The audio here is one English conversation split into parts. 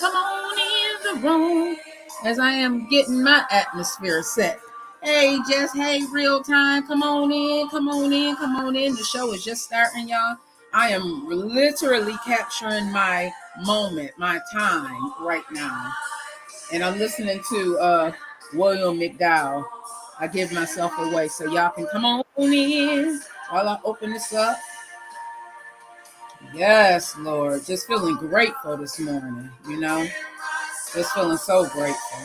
Come on in the room as I am getting my atmosphere set. Hey, Jess. Hey, real time. Come on in. Come on in. Come on in. The show is just starting, y'all. I am literally capturing my moment, my time right now. And I'm listening to William McDowell. I give myself away so y'all can come on in while I open this up. Yes, Lord. Just feeling grateful this morning, you know? Just feeling so grateful.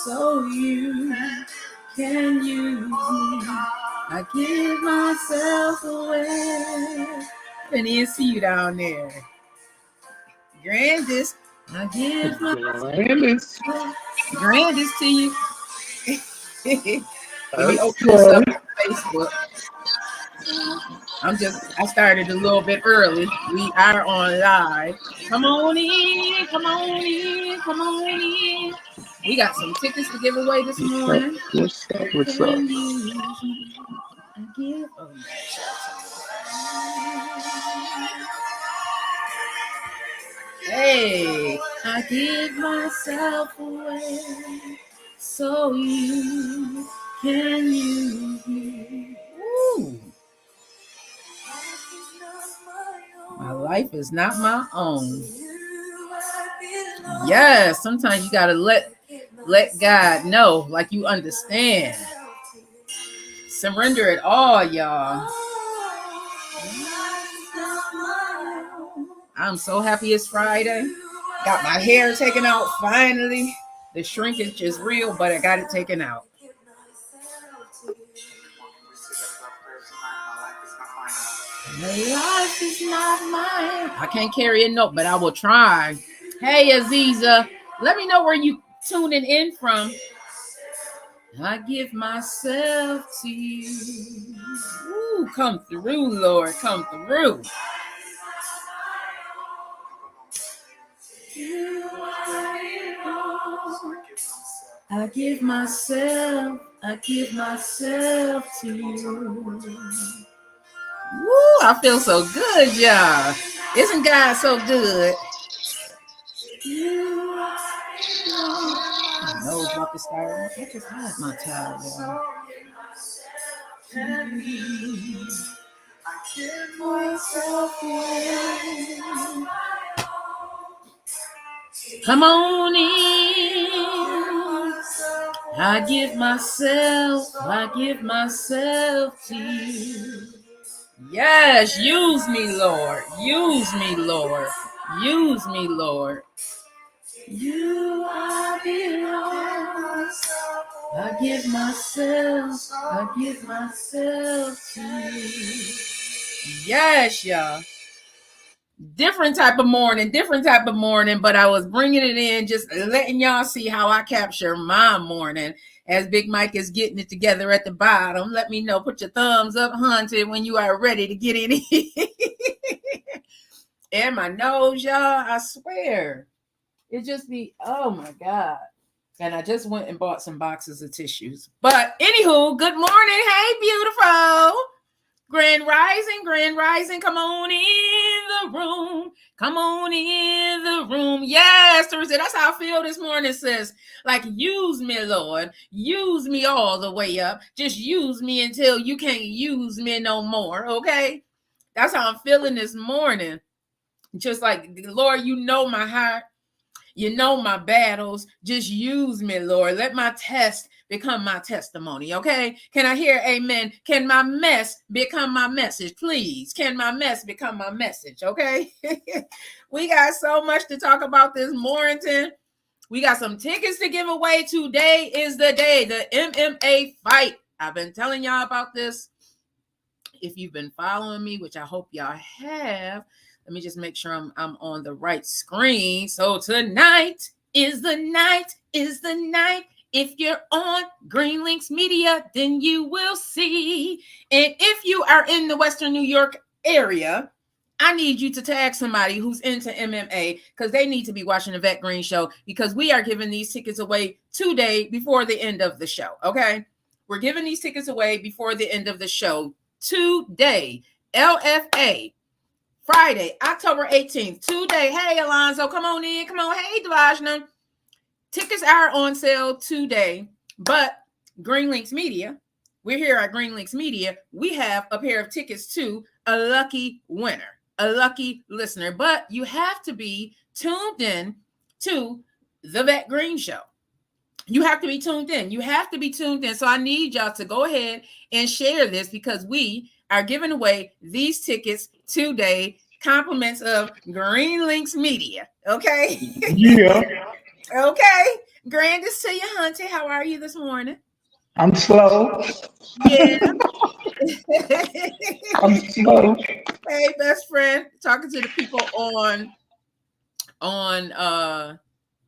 So you can use me. I give myself away. Couldn't even see you down there. Grandest. I give Grandest to you. Let me open this up on Facebook. I started a little bit early. We are on live. Come on in, come on in, come on in. We got some tickets to give away this morning. What's up? Hey, I give myself away so you can use me. Ooh. My life is not my own. Yes, sometimes you gotta let God know, like you understand. Surrender it all, y'all. I'm so happy it's Friday. Got my hair taken out finally. The shrinkage is real, but I got it taken out. My life is not mine. I can't carry a note, but I will try. Hey, Aziza, let me know where you tuning in from. I give myself to you. Ooh, come through, Lord, come through. I give myself to you. Woo, I feel so good, y'all. Isn't God so good? I know it's about to start. I just had my towel, y'all. I give myself away. Come on in. I give myself to you. Yes, use me, Lord. Use me, Lord. Use me, Lord. You are belong. I give myself to you. Yes, y'all. Different type of morning, but I was bringing it in, just letting y'all see how I capture my morning. As Big Mike is getting it together at the bottom, let me know. Put your thumbs up, Hunted, when you are ready to get it in. And my nose, y'all, I swear. It just be, oh my God. And I just went and bought some boxes of tissues. But anywho, good morning. Hey, beautiful. Grand Rising, come on in the room. Come on in the room. Yes, Thursday, that's how I feel this morning, sis. Like, use me, Lord. Use me all the way up. Just use me until you can't use me no more, okay? That's how I'm feeling this morning. Just like, Lord, you know my heart. You know my battles. Just use me, Lord. Let my test become my testimony, okay? Can I hear amen? Can my mess become my message, please? Can my mess become my message, okay? We got so much to talk about this morning. We got some tickets to give away. Today is the day, the MMA fight. I've been telling y'all about this. If you've been following me, which I hope y'all have, let me just make sure I'm on the right screen. So tonight is the night. If you're on Green Links Media, then you will see. And if you are in the Western New York area, I need you to tag somebody who's into MMA because they need to be watching the Vet Green Show, because we are giving these tickets away today before the end of the show, okay? We're giving these tickets away before the end of the show today. LFA. Friday, October 18th, today. Hey, Alonzo, come on in. Come on. Hey, Devajna. Tickets are on sale today, but Green Links Media, we're here at Green Links Media. We have a pair of tickets to a lucky winner, a lucky listener, but you have to be tuned in to the Vet Green Show. You have to be tuned in. You have to be tuned in. So I need y'all to go ahead and share this because we are giving away these tickets today. Compliments of Green Links Media. Okay. Yeah. Okay. Grandest to you, Hunty. How are you this morning? I'm slow. Yeah. I'm slow. Hey, best friend. Talking to the people on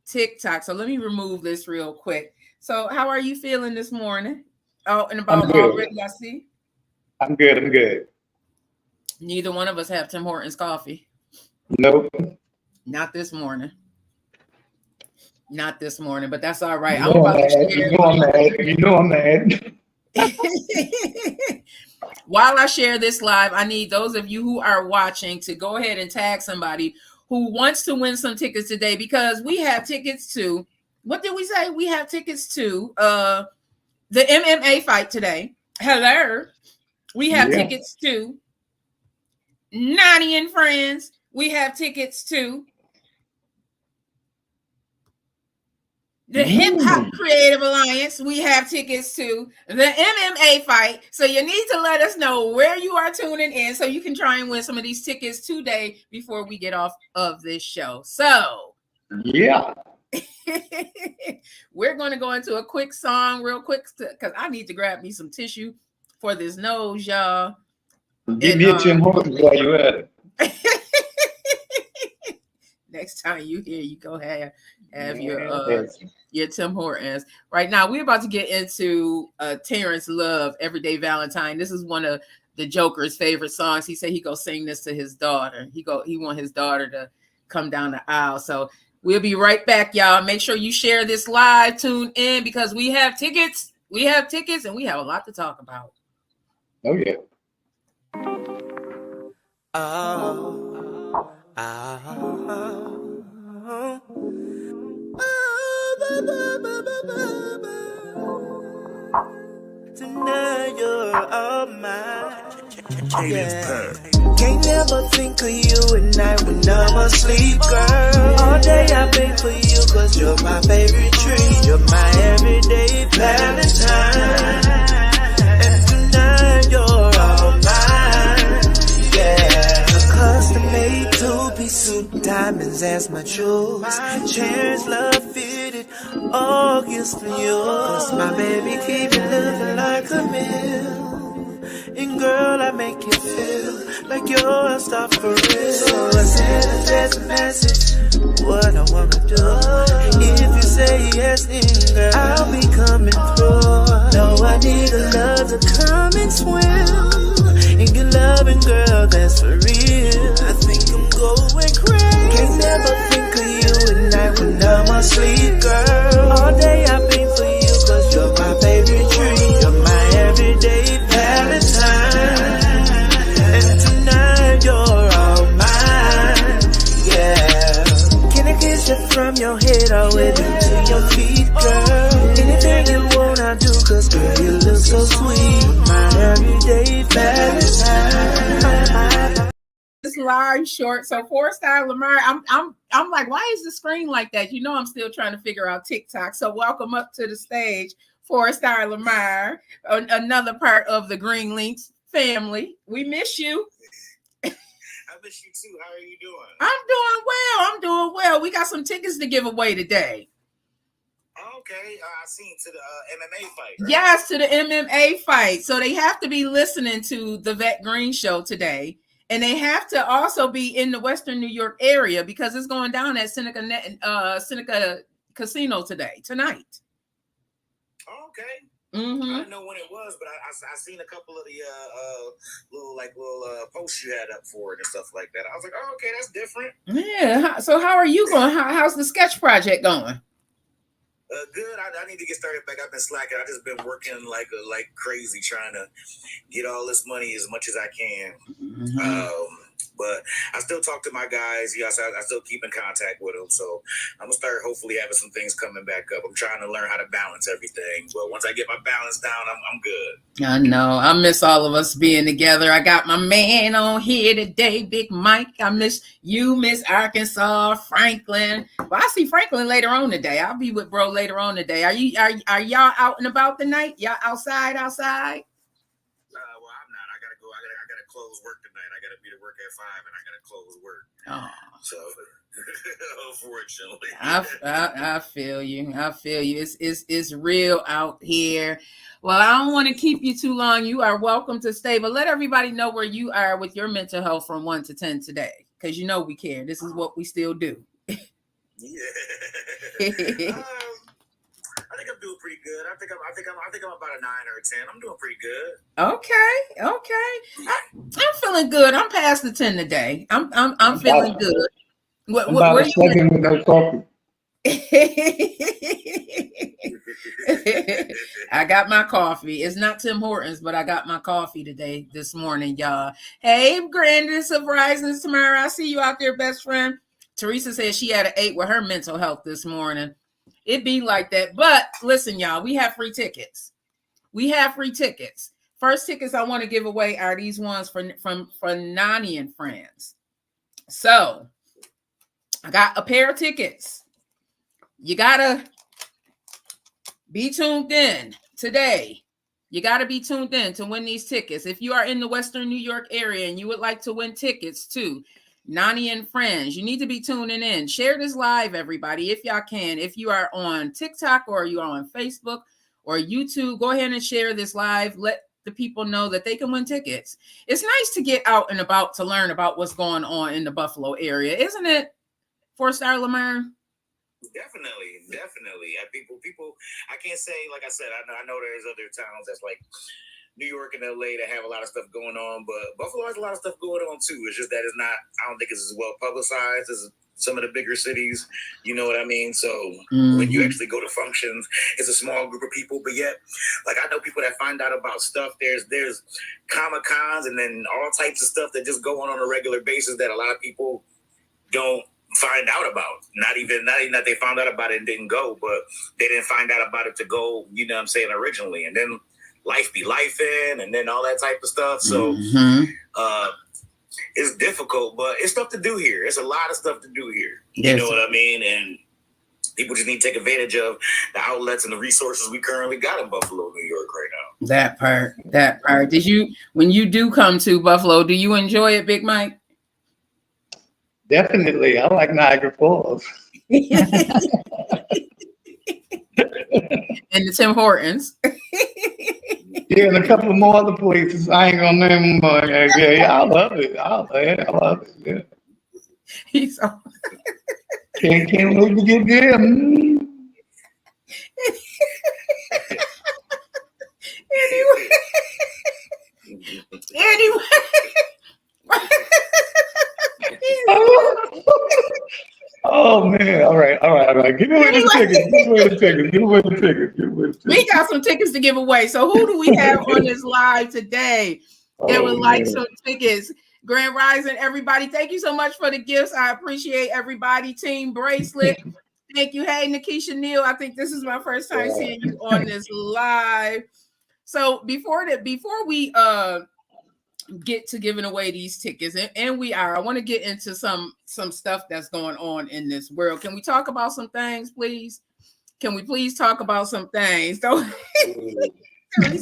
TikTok. So let me remove this real quick. So how are you feeling this morning? Oh, and I'm about good. already, I see. I'm good. Neither one of us have Tim Hortons coffee. Nope. Not this morning. Not this morning, but that's all right. I'm mad. You know I'm mad. While I share this live, I need those of you who are watching to go ahead and tag somebody who wants to win some tickets today because we have tickets to, what did we say? We have tickets to the MMA fight today. Hello. We have tickets to Nani and Friends. We have tickets to the Hip Hop Creative Alliance. We have tickets to the MMA fight. So you need to let us know where you are tuning in so you can try and win some of these tickets today before we get off of this show. So, yeah. We're going to go into a quick song real quick because I need to grab me some tissue for this nose, y'all. Give me a Tim Hortons while you're at it. Next time you hear, you go have your Tim Hortons. Right now, we're about to get into Terrence Love, Everyday Valentine. This is one of the Joker's favorite songs. He said he go sing this to his daughter. He want his daughter to come down the aisle. So we'll be right back, y'all. Make sure you share this live, tune in because we have tickets. We have tickets and we have a lot to talk about. Oh yeah. Tonight you're all mine. Yeah. Can't never think of you at night when I'm asleep, girl. All day I beg for you cause you're my favorite treat. You're my everyday Valentine. And tonight you're all mine. Yeah. Custom made two-piece suit, diamonds as my jewels. Chairs love fitted, all gifts for you. Cause my baby keep it looking like a meal. And girl, I make you feel like you're a star for real. So I send a text message, what I wanna do. If you say yes, then girl, I'll be coming through. No, I need a love to come and swim. And get loving, girl, that's for real. I think I'm going crazy. Can't never think of you at night when I'm asleep, girl. All day I've been for you cause you're my favorite treat. You're my everyday Valentine. And tonight you're all mine. Yeah. Can I kiss you from your head all the way down to your feet, girl? Anything you want I do cause girl you look so sweet. My everyday Valentine. This live short. So Four-Star Lamar, I'm like, why is the screen like that? You know, I'm still trying to figure out TikTok. So welcome up to the stage, Four-Star Lamar, another part of the Green Links family. We miss you. I miss you too. How are you doing? I'm doing well. We got some tickets to give away today. Okay, I seen to the MMA fight. Right? Yes, to the MMA fight. So they have to be listening to the Vet Green Show today. And they have to also be in the Western New York area because it's going down at Seneca Casino tonight. Okay. Mm-hmm. I didn't know when it was, but I seen a couple of the little posts you had up for it and stuff like that. I was like, oh, okay, that's different. Yeah. So how are you going? How's the sketch project going? Good. I need to get started back. I've been slacking. I just been working like crazy, trying to get all this money as much as I can. Mm-hmm. But I still talk to my guys. Yes, I still keep in contact with them. So I'm gonna start hopefully having some things coming back up. I'm trying to learn how to balance everything. But once I get my balance down, I'm good. I know. I miss all of us being together. I got my man on here today, Big Mike. I miss you, Miss Arkansas, Franklin. Well, I see Franklin later on today. I'll be with bro later on today. Are y'all out and about tonight? Y'all outside? Well, I'm not. I gotta close work tonight. I gotta be to work at 5, and I gotta close work. Oh. So unfortunately, I feel you. I feel you. It's real out here. Well, I don't want to keep you too long. You are welcome to stay, but let everybody know where you are with your mental health from 1 to 10 today, because you know we care. This is what we still do. Yeah. I think I'm doing pretty good. I think I'm about a 9 or a 10. I'm doing pretty good. Okay. I'm feeling good. I'm past the 10 today. I'm feeling good. I'm about a 7 with no coffee. I got my coffee. It's not Tim Hortons, but I got my coffee this morning, y'all. Hey, grandest of risings, Tamara. I see you out there, best friend. Teresa said she had an 8 with her mental health this morning. It be like that. But listen, y'all, we have free tickets. First tickets I want to give away are these ones from Nani and Friends. So I got a pair of tickets. You gotta be tuned in today. You gotta be tuned in to win these tickets. If you are in the Western New York area and you would like to win tickets to Nani and Friends, you need to be tuning in. Share this live, everybody, if y'all can. If you are on TikTok or you are on Facebook or YouTube, go ahead and share this live. Let the people know that they can win tickets. It's nice to get out and about to learn about what's going on in the Buffalo area, isn't it? 4-Star Lamar? Definitely. People. I can't say, like I said, I know there's other towns that's like New York and LA that have a lot of stuff going on, but Buffalo has a lot of stuff going on too. It's just that it's not. I don't think it's as well publicized as some of the bigger cities. You know what I mean? So when you actually go to functions, it's a small group of people, but yet, like I know people that find out about stuff. There's Comic-Cons and then all types of stuff that just go on a regular basis that a lot of people don't find out about. Not even that they found out about it and didn't go, but they didn't find out about it to go, you know what I'm saying, originally. And then life be lifing and then all that type of stuff. So it's difficult, but it's stuff to do here. It's a lot of stuff to do here. You know what I mean? And people just need to take advantage of the outlets and the resources we currently got in Buffalo, New York right now. That part. When you do come to Buffalo, do you enjoy it, Big Mike? Definitely. I like Niagara Falls. And the Tim Hortons. Yeah, and a couple of more other places. I ain't gonna name them, but yeah, I love it. I love it. Yeah. He's so can't wait to get there. Anyway. Oh man! All right. Give away the tickets. We got some tickets to give away. So who do we have on this live today that would like some tickets? Grand Rising, everybody. Thank you so much for the gifts. I appreciate everybody. Team Bracelet. Thank you. Hey, Nikisha Neal. I think this is my first time seeing you on this live. So before we get to giving away these tickets, and I want to get into some stuff that's going on in this world. Can we talk about some things, please? Can we please talk about some things? Don't I'm here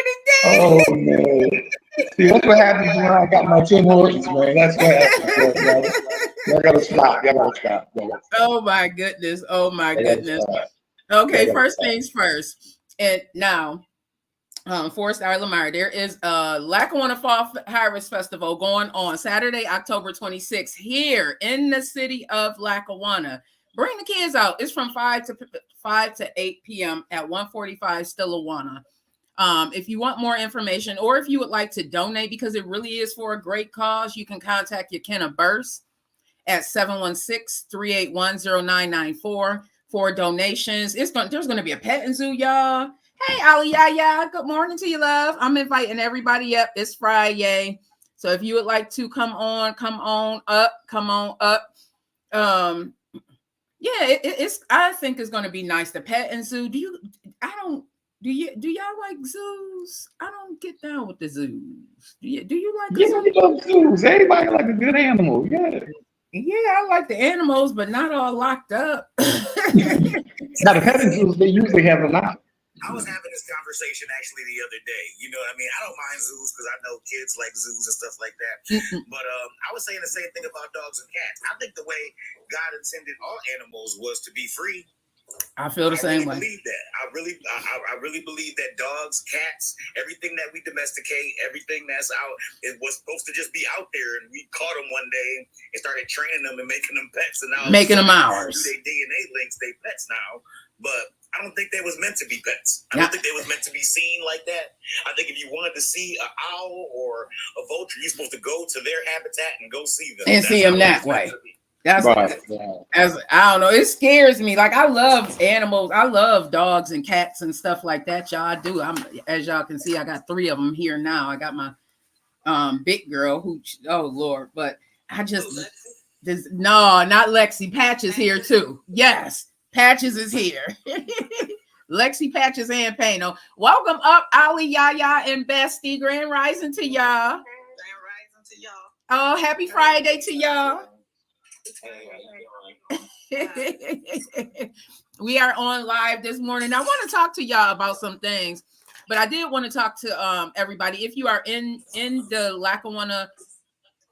today. Oh man! See, that's what happens when I got my Tim Hortons, man. That's what happens. Y'all gotta stop. Oh my goodness. Okay, first things first. And now, 4-Star Lamar, there is a Lackawanna Fall Harvest Festival going on Saturday, October 26th here in the city of Lackawanna. Bring the kids out. It's from 5 to 8 p.m. at 145 Stillawana. If you want more information or if you would like to donate, because it really is for a great cause, you can contact your Kenna Burse at 716-381-0994. for donations. There's going to be a petting zoo, y'all. Hey, Ali Yaya, good morning to you, love. I'm inviting everybody up. It's Friday. So if you would like to come on up. It's I think it's going to be nice. The petting zoo. Do y'all like zoos? I don't get down with the zoos. Do you like Yeah, we love zoos. Everybody like a good animal. Yeah. Yeah, I like the animals, but not all locked up. Now the petting zoos, they usually have them out. I was having this conversation actually the other day. You know what I mean? I don't mind zoos because I know kids like zoos and stuff like that. But I was saying the same thing about dogs and cats. I think the way God intended all animals was to be free. I feel the same way. Believe that. I really believe that dogs, cats, everything that we domesticate, everything that's out, it was supposed to just be out there, and we caught them one day and started training them and making them pets, and now making them ours. Do they DNA links? They pets now, but I don't think they was meant to be pets. I don't think they was meant to be seen like that. I think if you wanted to see an owl or a vulture, you're supposed to go to their habitat and go see them. And see them that way. That's right. I don't know. It scares me. Like, I love animals. I love dogs and cats and stuff like that. Y'all, I do. As y'all can see, I got 3 of them here now. I got my big girl who, oh Lord, but I just no, not Lexi. Patches here too. Yes. Patches is here. Lexi, Patches, and Payne. Welcome up, Ali, Yaya, and Bestie. Grand Rising to y'all. Grand Rising to y'all. Oh, happy Friday to y'all. We are on live this morning. I want to talk to y'all about some things, but I did want to talk to everybody. If you are in the Lackawanna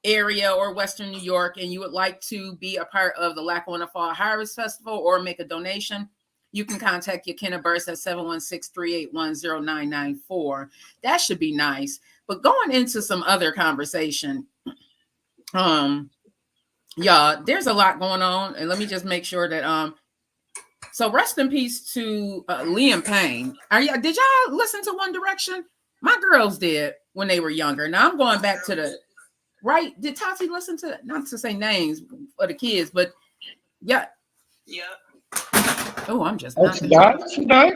area or Western New York and you would like to be a part of the Lackawanna Fall Harvest Festival or make a donation, you can contact your Kenna Burst at 716-381-0994. That should be nice. But going into some other conversation, y'all, there's a lot going on, and let me just make sure that so rest in peace to Liam Payne. Did y'all listen to One Direction? My girls did when they were younger. Now I'm going back to the right. Did Tati listen to, not to say names for the kids, but yeah. Oh, I'm just not. She died?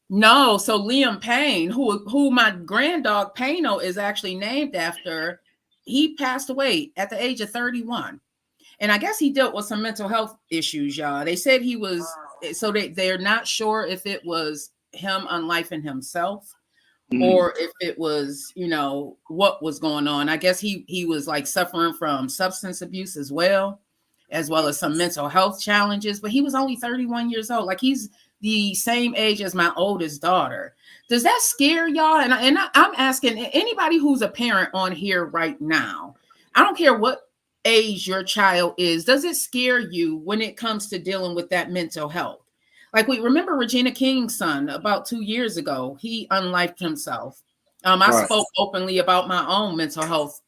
No, so Liam Payne, who my granddog Payno is actually named after, he passed away at the age of 31. And I guess he dealt with some mental health issues, y'all. They said he was, so they're not sure if it was him unlifing himself or if it was, what was going on. I guess he was like suffering from substance abuse as well as some mental health challenges, but he was only 31 years old. Like, he's the same age as my oldest daughter. Does that scare y'all? And I'm asking anybody who's a parent on here right now, I don't care what age your child is, does it scare you when it comes to dealing with that mental health? Like, we remember Regina King's son about 2 years ago, he unlifed himself. I spoke openly about my own mental health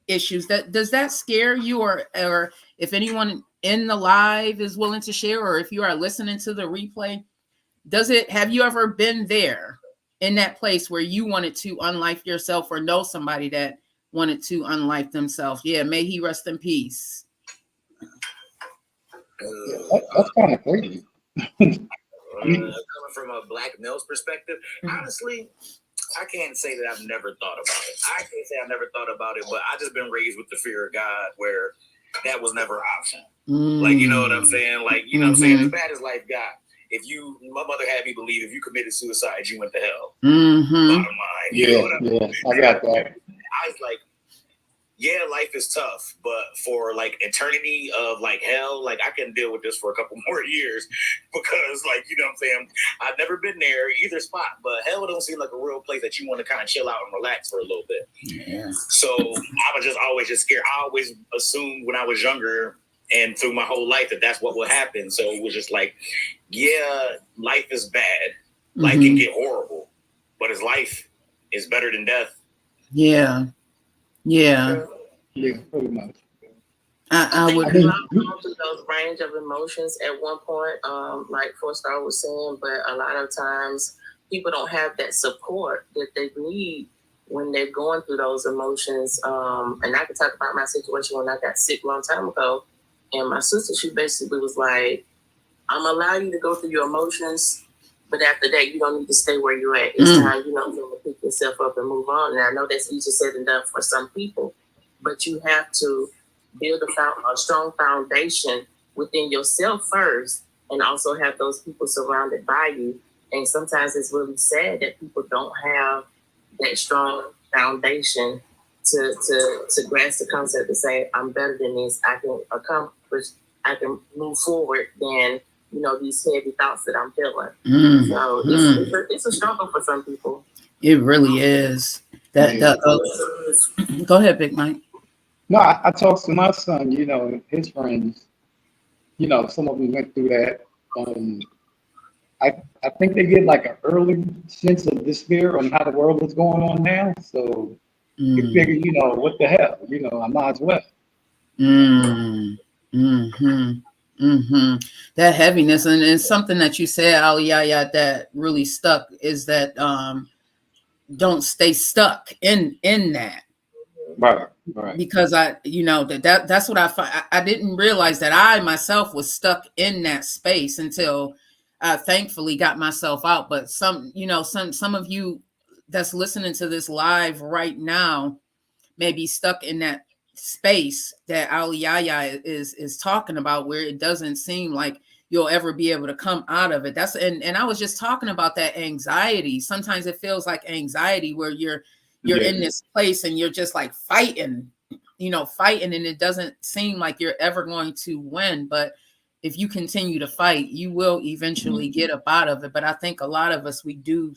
issues. Does that scare you, or if anyone in the live is willing to share, or if you are listening to the replay, have you ever been there in that place where you wanted to unlife yourself, or know somebody that wanted to unlife themselves? Yeah, may he rest in peace. That's kind of crazy. Coming from a black male's perspective, honestly, I can't say that I've never thought about it. I can't say I've never thought about it, but I just been raised with the fear of God, where that was never an option. Like, you know what I'm saying? Like, you know what I'm saying? As bad as life got, my mother had me believe if you committed suicide, you went to hell. Bottom line. Yeah, I got that. I was like, yeah, life is tough, but for like eternity of like hell, like I can deal with this for a couple more years, because like, you know what I'm saying? I've never been there either spot, but hell don't seem like a real place that you want to kind of chill out and relax for a little bit. Yeah. So I was always scared. I always assumed when I was younger and through my whole life that's what would happen. So it was just like, yeah, life is bad. Life can get horrible, but life is better than death. Yeah. Yeah, pretty much. I would go through those range of emotions at one point, like Four Star was saying, but a lot of times people don't have that support that they need when they're going through those emotions. And I can talk about my situation when I got sick a long time ago. And my sister, she basically was like, I'm gonna allow you to go through your emotions, but after that, you don't need to stay where you're at. It's time, to pick yourself up and move on. And I know that's easier said than done for some people, but you have to build a strong foundation within yourself first, and also have those people surrounded by you. And sometimes it's really sad that people don't have that strong foundation to grasp the concept to say, I'm better than this. I can accomplish. I can move forward than these heavy thoughts that I'm feeling. So it's a struggle for some people. It really is. Go ahead, Big Mike. No, I talked to my son, his friends, some of them went through that. I think they get like an early sense of despair on how the world is going on now. So you figure, what the hell, I might as well. That heaviness, and it's something that you said, Aliyah, that really stuck is that don't stay stuck in that. Right. Because that's what I find. I didn't realize that I myself was stuck in that space until I thankfully got myself out. But some of you that's listening to this live right now may be stuck in that space that Aliyah is talking about, where it doesn't seem like you'll ever be able to come out of it. And I was just talking about that anxiety. Sometimes it feels like anxiety where you're in this place and you're just like fighting, and it doesn't seem like you're ever going to win. But if you continue to fight, you will eventually get up out of it. But I think a lot of us, we do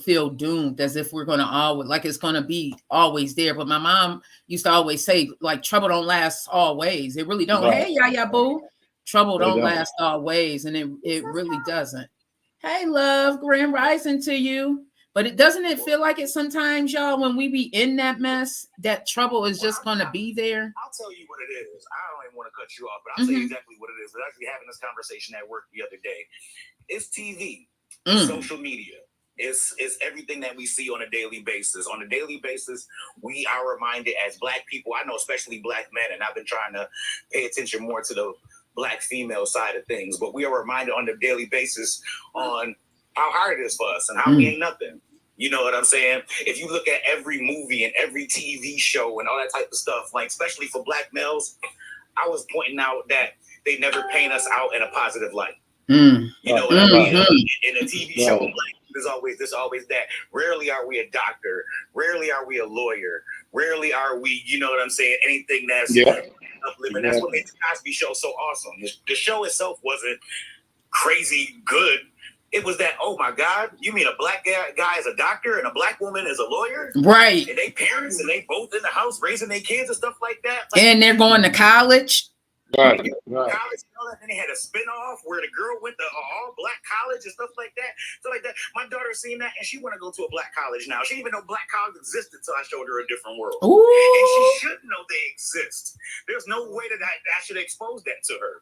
feel doomed, as if we're going to always, like it's going to be always there. But my mom used to always say, like, trouble don't last always. It really don't. Right. Hey, Yaya Boo. Trouble don't last always. And it really doesn't. Hey, love, grand rising to you. But doesn't it feel like it sometimes, y'all, when we be in that mess, that trouble is just going to be there? I'll tell you what it is. I don't even want to cut you off, but I'll tell you exactly what it is. We're actually having this conversation at work the other day. It's TV, social media. It's everything that we see on a daily basis. On a daily basis, we are reminded as Black people, I know especially Black men, and I've been trying to pay attention more to the Black female side of things, but we are reminded on a daily basis on how hard it is for us and how we ain't nothing. You know what I'm saying? If you look at every movie and every TV show and all that type of stuff, like especially for Black males, I was pointing out that they never paint us out in a positive light. You know what I mean? In a TV show, like, there's always that. Rarely are we a doctor. Rarely are we a lawyer. Rarely are we, you know what I'm saying, anything that's uplifting. That's what made the Cosby Show so awesome. The show itself wasn't crazy good. It was that, oh my God, you mean a Black guy is a doctor and a Black woman is a lawyer? Right. And they parents and they both in the house raising their kids and stuff like that. Like, and they're going to college. Right. College and all that. And they had a spinoff where the girl went to all Black college and stuff like that. So like that. My daughter seen that and she want to go to a Black college now. She didn't even know Black college existed until I showed her a different world. Ooh. And she should know they exist. There's no way that I should expose that to her.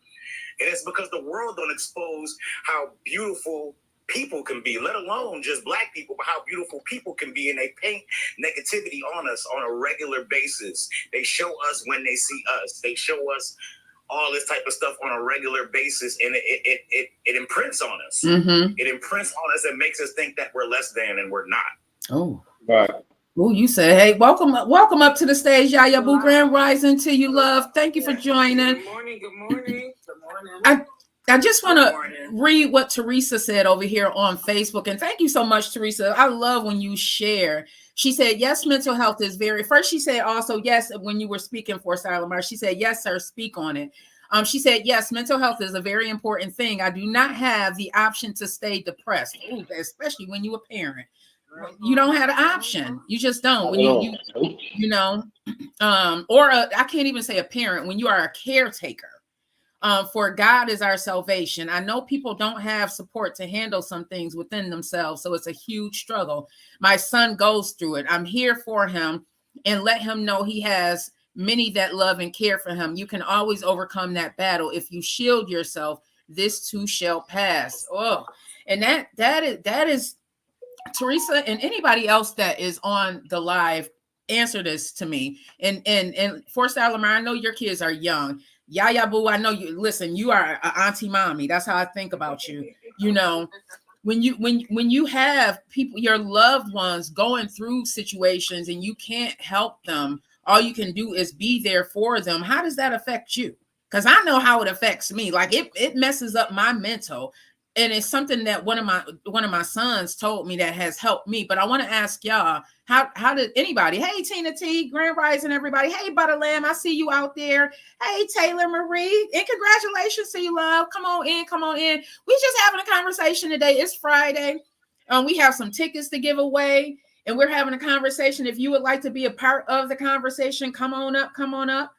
And it's because the world don't expose how beautiful people can be, let alone just Black people, but how beautiful people can be. And they paint negativity on us on a regular basis. They show us when they see us. They show us all this type of stuff on a regular basis, and it imprints on us. It imprints on us and makes us think that we're less than, and we're not. Oh, right. Oh, you say, hey, welcome up to the stage, Yaya Boo. Grand rising to you, love. Thank you for joining. Good morning. I just want to read what Teresa said over here on Facebook. And thank you so much, Teresa. I love when you share. She said, yes, mental health is first she said also, yes, when you were speaking for Salamar, she said, yes, sir, speak on it. She said, yes, mental health is a very important thing. I do not have the option to stay depressed. Ooh, especially when you're a parent. You don't have an option. You just don't. When I can't even say a parent, when you are a caretaker. For God is our salvation. I know people don't have support to handle some things within themselves, so it's a huge struggle. My son goes through it. I'm here for him and let him know he has many that love and care for him. You can always overcome that battle. If you shield yourself, this too shall pass. Oh, and that is Teresa and anybody else that is on the live, answer this to me. And for Salamar, I know your kids are young. Yaya boo, I know you. Listen, you are an auntie mommy. That's how I think about you. You know, when you have people, your loved ones going through situations and you can't help them, all you can do is be there for them. How does that affect you? Because I know how it affects me. Like it messes up my mental. And it's something that one of my sons told me that has helped me. But I want to ask y'all, how did anybody? Hey, Tina T, Grand Rising, everybody. Hey, Butterlamb, I see you out there. Hey, Taylor Marie, and congratulations to you, love. Come on in, come on in. We just having a conversation today. It's Friday. We have some tickets to give away, and we're having a conversation. If you would like to be a part of the conversation, come on up, come on up.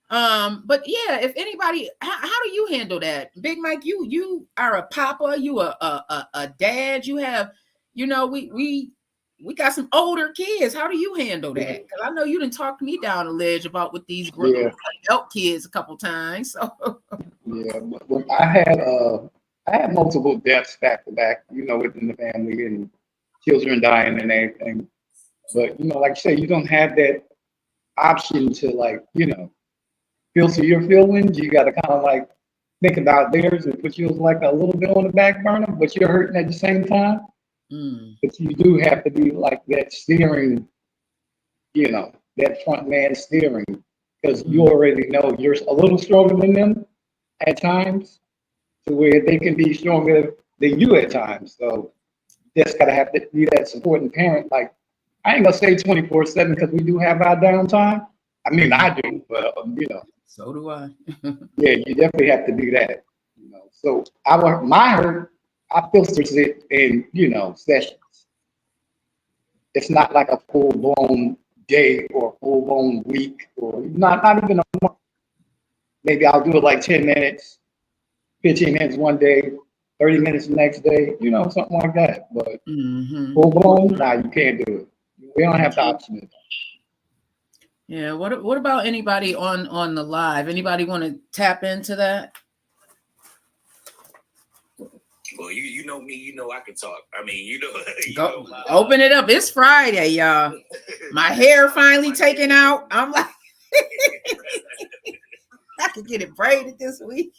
But yeah, if anybody, how do you handle that? Big Mike, you are a papa, you a dad, you have, you know, we got some older kids. How do you handle that? Because I know you didn't talk me down the ledge about with these adult kids a couple times. So yeah, but I had multiple deaths back to back, you know, within the family and children dying and everything. But you know, like you say, you don't have that option to, like, you know, filter your feelings. You got to kind of like think about theirs and put yours like a little bit on the back burner, but you're hurting at the same time. But you do have to be like that steering, you know, that front man steering, because you already know you're a little stronger than them at times, to where they can be stronger than you at times. So just gotta have to be that supporting parent. Like, I ain't gonna say 24/7 because we do have our downtime. I mean, I do, but you know. So do I. Yeah, you definitely have to do that. You know, so my hurt, I filters it in, you know, sessions. It's not like a full blown day or full blown week, or not even a month. Maybe I'll do it like 10 minutes, 15 minutes one day, 30 minutes the next day, you know, something like that. But full blown, nah, you can't do it. We don't have the option. Yeah. What about anybody on the live? Anybody want to tap into that? Well, you know me, you know I can talk. I mean, you know, Go open it up. It's Friday, y'all. My hair finally taken out. I'm like, I could get it braided this week.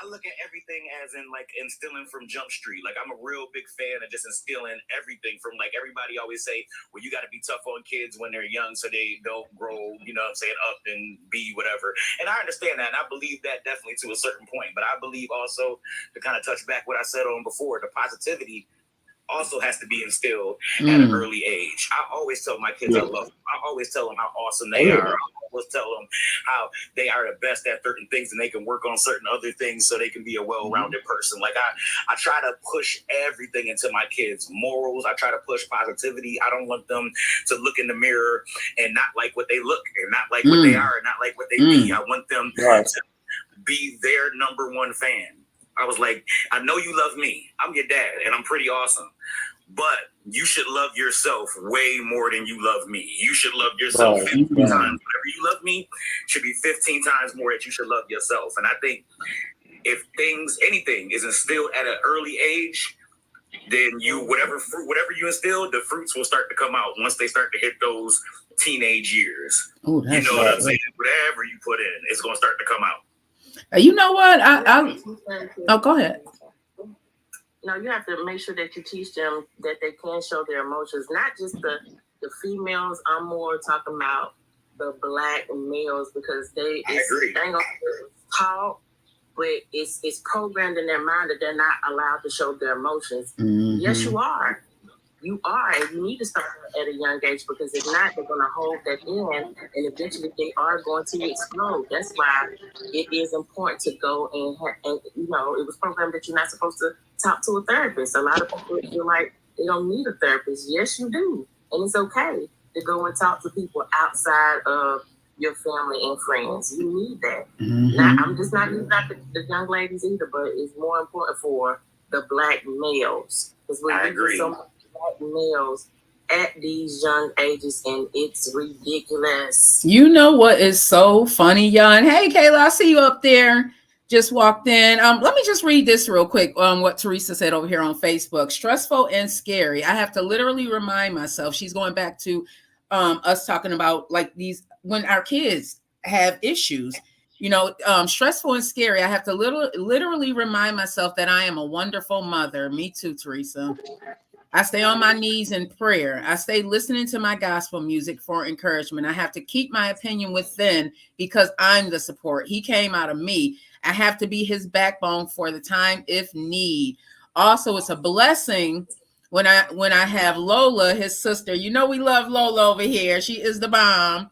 I look at everything as in like instilling from Jump Street. Like, I'm a real big fan of just instilling everything from, like, everybody always say, well, you got to be tough on kids when they're young so they don't grow, you know what I'm saying, up and be whatever. And I understand that, and I believe that definitely to a certain point. But I believe also, to kind of touch back what I said on before, the positivity also has to be instilled at an early age. I always tell my kids I love them. I always tell them how awesome they are. I always tell them how they are the best at certain things and they can work on certain other things so they can be a well-rounded person. Like, I try to push everything into my kids. Morals, I try to push positivity. I don't want them to look in the mirror and not like what they look and not like what they are and not like what they be. I want them to be their number one fan. I was like, I know you love me. I'm your dad, and I'm pretty awesome. But you should love yourself way more than you love me. You should love yourself 15 times. Whatever you love me should be 15 times more that you should love yourself. And I think if anything is instilled at an early age, then whatever you instill, the fruits will start to come out once they start to hit those teenage years. Ooh, you know what I'm saying? Whatever you put in, it's going to start to come out. You know what? Oh, go ahead. No, you have to make sure that you teach them that they can show their emotions, not just the females. I'm more talking about the black males, because they ain't gonna talk, but it's programmed in their mind that they're not allowed to show their emotions. Yes, you are. You are, and you need to start at a young age, because if not, they're going to hold that in, and eventually they are going to explode. That's why it is important to go and you know, it was programmed that you're not supposed to talk to a therapist. A lot of people feel like they don't need a therapist. Yes, you do, and it's okay to go and talk to people outside of your family and friends. You need that. Now, I'm just not the young ladies either, but it's more important for the black males, because I agree. So much black males at these young ages, and it's ridiculous. You know what is so funny, y'all? And hey, Kayla, I see you up there. Just walked in. Let me just read this real quick on what Teresa said over here on Facebook. Stressful and scary. I have to literally remind myself. She's going back to us talking about like these when our kids have issues. Stressful and scary. I have to literally remind myself that I am a wonderful mother. Me too, Teresa. I stay on my knees in prayer. I stay listening to my gospel music for encouragement. I have to keep my opinion within because I'm the support. He came out of me. I have to be his backbone for the time if need. Also, it's a blessing when I have Lola, his sister. We love Lola over here. She is the bomb.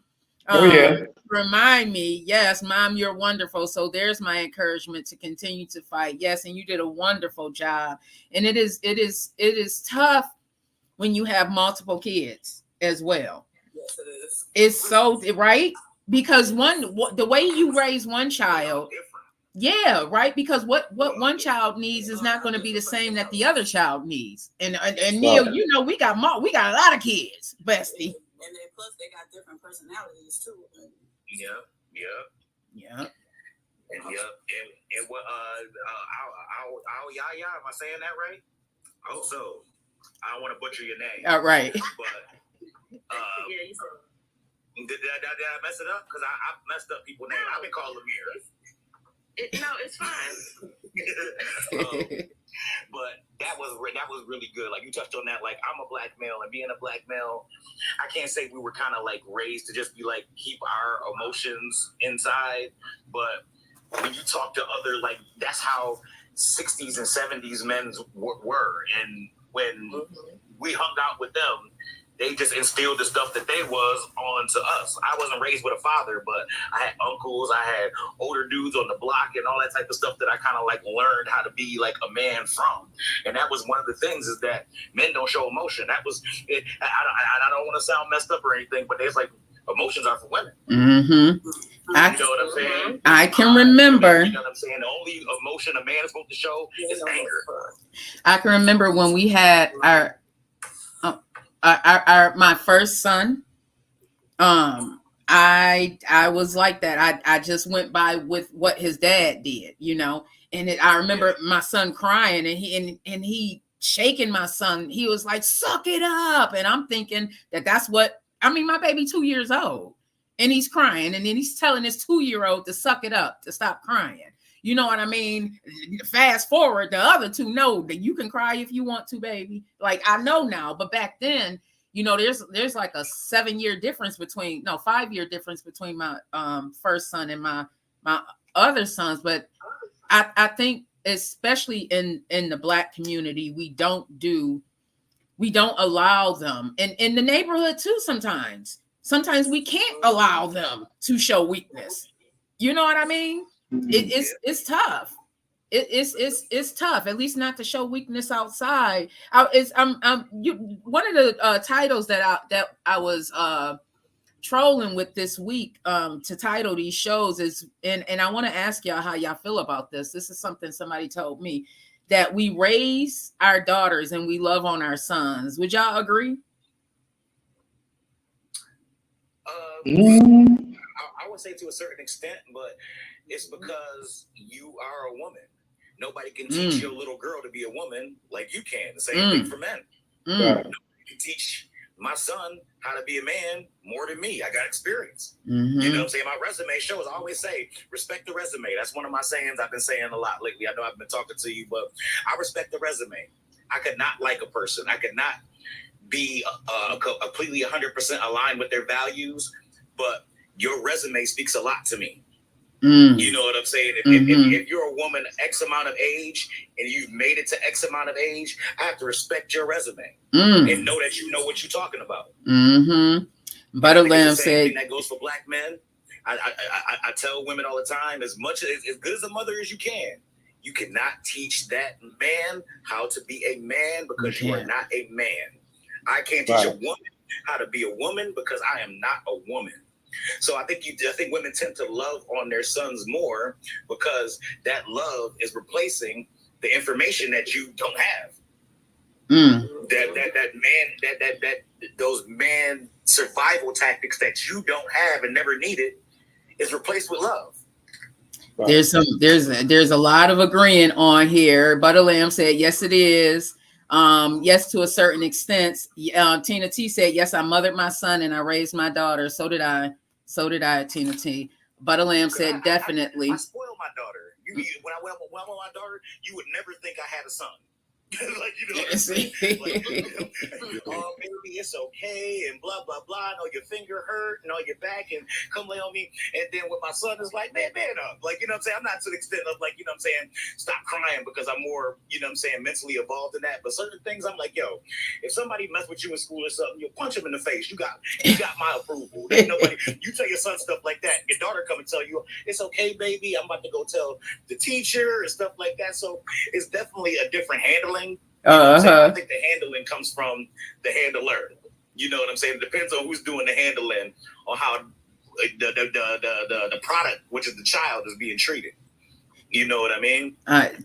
Remind me, yes, Mom, you're wonderful. So there's my encouragement to continue to fight. Yes, and you did a wonderful job. And it is tough when you have multiple kids as well. Yes, it is. It's so right because the way you raise one child, yeah, right. Because what one child needs is not going to be the same that the other child needs. And Neil, we got a lot of kids, bestie. And then plus they got different personalities too. Yeah. And what Yaya, am I saying that right? Also, I don't want to butcher your name. All right. But Yeah, you said. Did I mess it up? Because I messed up people's names. I've been called Lemire. No, it's fine. But that was really good. Like you touched on that. Like I'm a black male, and being a black male, I can't say we were kind of like raised to just be like keep our emotions inside. But when you talk to other, like that's how 60s and 70s men were, and when we hung out with them, they just instilled the stuff that they was onto us. I wasn't raised with a father, but I had uncles, I had older dudes on the block and all that type of stuff that I kind of like learned how to be like a man from. And that was one of the things is that men don't show emotion. That was it. I don't want to sound messed up or anything, but there's like emotions are for women. Mm-hmm. You know what I'm saying? I can remember. You know what I'm saying? The only emotion a man is supposed to show is anger. I can remember when we had my first son. I was like that. I just went by with what his dad did, and I remember my son crying and he shaking my son. He was like, suck it up. And I'm thinking that's what, my baby 2 years old and he's crying. And then he's telling his 2-year-old to suck it up, to stop crying. You know what I mean? Fast forward, the other two know that you can cry if you want to, baby. Like I know now, but back then, there's like a 5-year difference between my first son and my other sons. But I think especially in the Black community, we don't allow them, and in the neighborhood too. Sometimes we can't allow them to show weakness. You know what I mean? It's tough. It's tough, at least not to show weakness outside. One of the titles that I was trolling with this week to title these shows is, and I want to ask y'all how y'all feel about this. This is something somebody told me, that we raise our daughters and we love on our sons. Would y'all agree? I would say to a certain extent, but it's because you are a woman. Nobody can teach your little girl to be a woman like you can. The same thing for men. Nobody can teach my son how to be a man more than me. I got experience. You know what I'm saying? My resume shows, I always say, respect the resume. That's one of my sayings I've been saying a lot lately. I know I've been talking to you, but I respect the resume. I could not like a person. I could not be completely 100% aligned with their values, but your resume speaks a lot to me. You know what I'm saying? If you're a woman X amount of age and you've made it to X amount of age, I have to respect your resume and know that you know what you're talking about. Butter Lamb said that goes for Black men. I tell women all the time, as good as a mother as you can, you cannot teach that man how to be a man because you are not a man. I can't teach a woman how to be a woman because I am not a woman. So I think women tend to love on their sons more because that love is replacing the information that you don't have. Those man survival tactics that you don't have and never needed is replaced with love. There's a lot of agreeing on here. Butter Lamb said yes, it is. Yes, to a certain extent. Tina T said yes, I mothered my son and I raised my daughter. So did I, Tina T. Butter Lamb said definitely. I spoiled my daughter. When I went with my daughter, you would never think I had a son. Like, you know what I'm saying? Like, oh, baby, it's okay, and blah, blah, blah. No, your finger hurt, and your back, and come lay on me. And then with my son, it's like, man up. Like, you know what I'm saying? I'm not to the extent of, like, you know what I'm saying, stop crying because I'm more, you know what I'm saying, mentally evolved in that. But certain things, I'm like, yo, if somebody mess with you in school or something, you'll punch him in the face. You got my approval. Ain't nobody, you tell your son stuff like that, your daughter come and tell you, it's okay, baby, I'm about to go tell the teacher and stuff like that. So it's definitely a different handling. I think the handling comes from the handler. You know what I'm saying? It depends on who's doing the handling, on how the product, which is the child, is being treated. You know what I mean?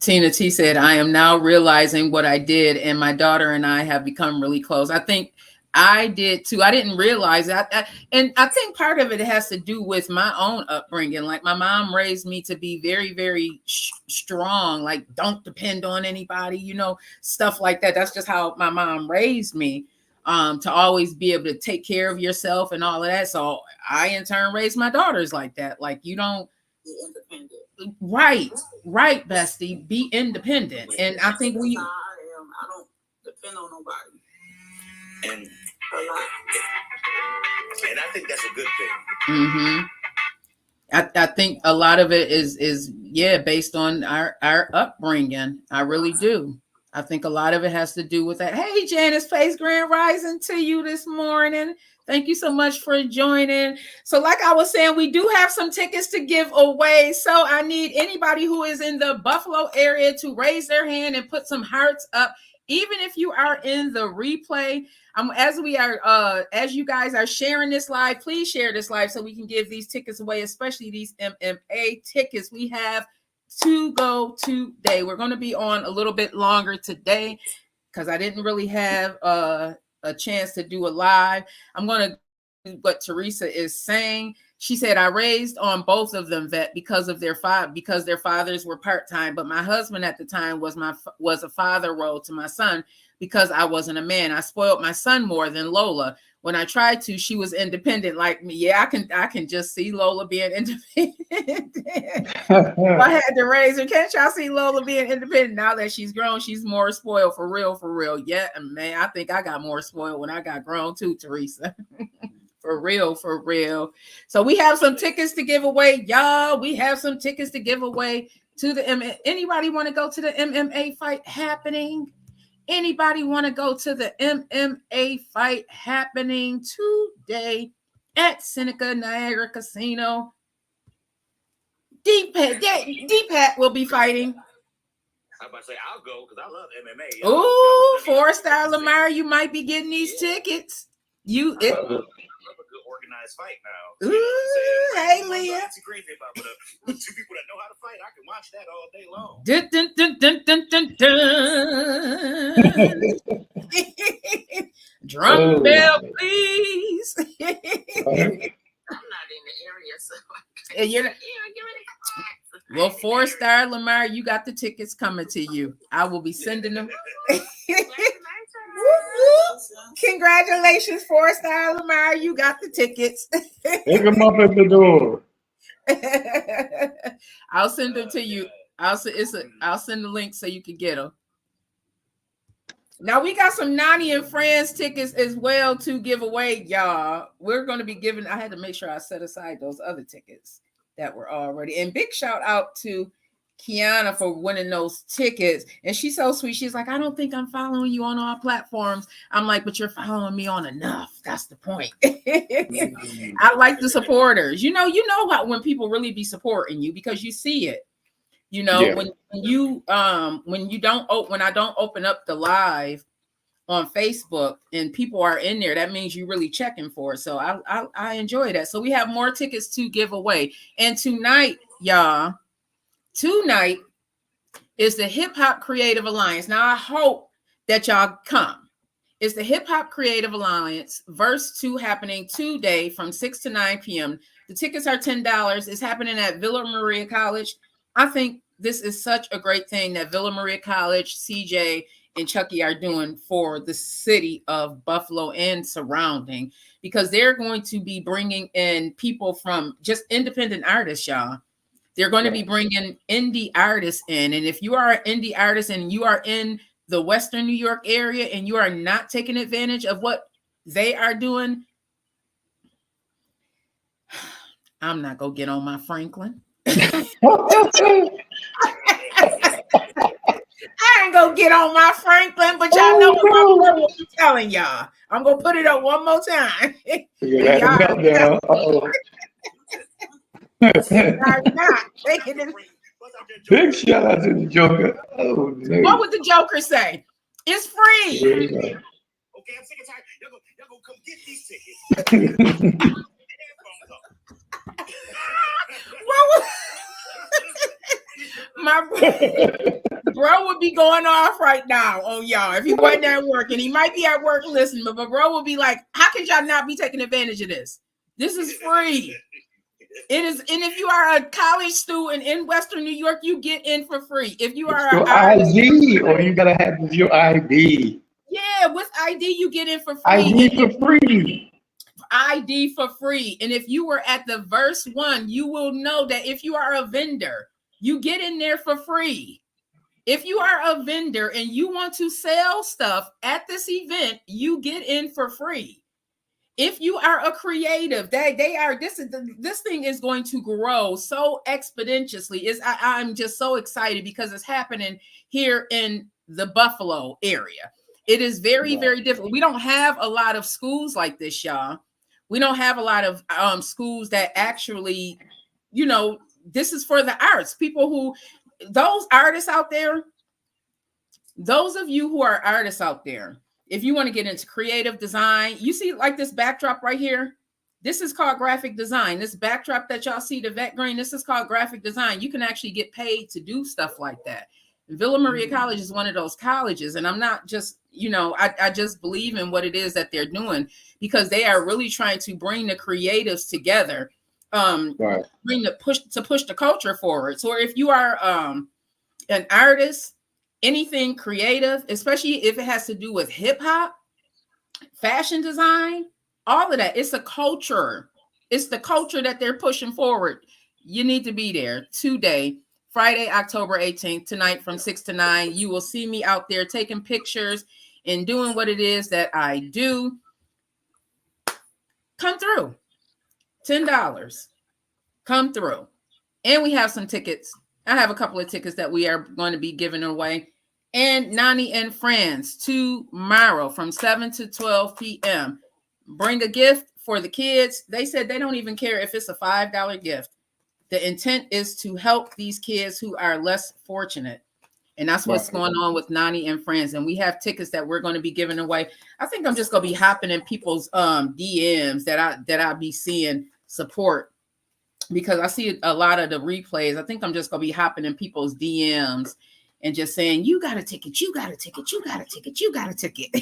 Tina T said, I am now realizing what I did, and my daughter and I have become really close. I think I did too. I didn't realize that. And I think part of it has to do with my own upbringing. Like, my mom raised me to be very, very strong. Like, don't depend on anybody, you know, stuff like that. That's just how my mom raised me, to always be able to take care of yourself and all of that. So I, in turn, raised my daughters like that. Like, you don't. Be independent. Right, bestie. Be independent. And I think I don't depend on nobody. And I think that's a good thing. Mm-hmm. I think a lot of it is based on our upbringing. I really do. I think a lot of it has to do with that. Hey, Janice Pace, Grand Rising to you this morning. Thank you so much for joining. So like I was saying, we do have some tickets to give away. So I need anybody who is in the Buffalo area to raise their hand and put some hearts up. Even if you are in the replay, as you guys are sharing this live, please share this live so we can give these tickets away, especially these MMA tickets we have to go today. We're going to be on a little bit longer today because I didn't really have a chance to do a live. I'm going to do what Teresa is saying. She said, I raised on both of them, Vet, because their fathers were part-time. But my husband at the time was a father role to my son because I wasn't a man. I spoiled my son more than Lola. When I tried to, she was independent like me. Yeah, I can just see Lola being independent. I had to raise her. Can't y'all see Lola being independent? Now that she's grown, she's more spoiled for real. Yeah, man, I think I got more spoiled when I got grown too, Teresa. For real. So we have some tickets to give away, y'all. We have some tickets to give away to the anybody want to go to the MMA fight happening? Anybody want to go to the MMA fight happening today at Seneca Niagara Casino? D-Pat will be fighting. I'm about to say I'll go because I love MMA. Ooh, 4-star Lamar, you might be getting these tickets. I love a good organized fight now. Ooh, hey, Leah. That's crazy about with two people that know how to fight. I can watch that all day long. Dun, dun, dun, dun, dun, dun, dun. Drum bell, please. I'm not in the area, so You're well, 4-star Lamar, you got the tickets coming to you. I will be sending them. Congratulations, 4-star Lamar. You got the tickets. Pick them up at the door. I'll send them to you. I'll send the link so you can get them. Now we got some Nani and Friends tickets as well to give away, y'all. We're going to be giving. I had to make sure I set aside those other tickets that were already. And big shout out to Kiana for winning those tickets. And she's so sweet. She's like, I don't think I'm following you on all platforms. I'm like, but you're following me on enough. That's the point. I like the supporters. You know how when people really be supporting you because you see it. You know, yeah. when I don't open up the live on Facebook and people are in there, that means you're really checking for it. So I enjoy that. So we have more tickets to give away. And tonight, y'all, is the Hip Hop Creative Alliance. Now I hope that y'all come. It's the Hip Hop Creative Alliance Verse 2 happening today from 6 to 9 p.m. The tickets are $10. It's happening at Villa Maria College. I think this is such a great thing that Villa Maria College, CJ, and Chucky are doing for the city of Buffalo and surrounding, because they're going to be bringing in people from just independent artists, y'all. They're going to be bringing indie artists in. And if you are an indie artist and you are in the Western New York area and you are not taking advantage of what they are doing, I'm not going to get on my Franklin. I ain't going to get on my Franklin, but y'all know what my brother will be telling y'all. I'm going to put it up one more time. You're meltdown. I'm not taking it. Big shout out to the Joker. Oh, no. What would the Joker say? It's free. Okay, I'm sick of time. Y'all go come get these tickets. My bro would be going off right now on y'all if he wasn't at work, and he might be at work listening, but bro would be like, how can y'all not be taking advantage of this? This is free. It is, and if you are a college student in Western New York, you get in for free. If you are your ID, or you gotta have your ID. Yeah, with ID you get in for free. ID for free. ID for free. And if you were at the verse 1, you will know that if you are a vendor, you get in there for free. If you are a vendor and you want to sell stuff at this event, you get in for free. If you are a creative, this thing is going to grow so exponentially. I'm just so excited because it's happening here in the Buffalo area. It is very, very different. We don't have a lot of schools like this, y'all. We don't have a lot of schools that actually, this is for the arts. People who, those artists out there, those of you who are artists out there, if you want to get into creative design, you see like this backdrop right here. This is called graphic design. This backdrop that y'all see, the vet green, this is called graphic design. You can actually get paid to do stuff like that. Villa Maria College is one of those colleges. And I'm not just, I just believe in what it is that they're doing, because they are really trying to bring the creatives together, push the culture forward. So if you are an artist, anything creative, especially if it has to do with hip hop, fashion design, all of that, it's a culture. It's the culture that they're pushing forward. You need to be there today, Friday, October 18th, tonight from 6 to 9. You will see me out there taking pictures and doing what it is that I do. Come through. $10. Come through. And we have some tickets. I have a couple of tickets that we are going to be giving away. And Nani and Friends tomorrow from 7 to 12 p.m. Bring a gift for the kids. They said they don't even care if it's a $5 gift. The intent is to help these kids who are less fortunate. And that's what's going on with Nani and Friends. And we have tickets that we're going to be giving away. I think I'm just going to be hopping in people's DMs that I be seeing support, because I see a lot of the replays. I think I'm just going to be hopping in people's DMs and just saying, you got a ticket, you got a ticket, you got a ticket, you got a ticket.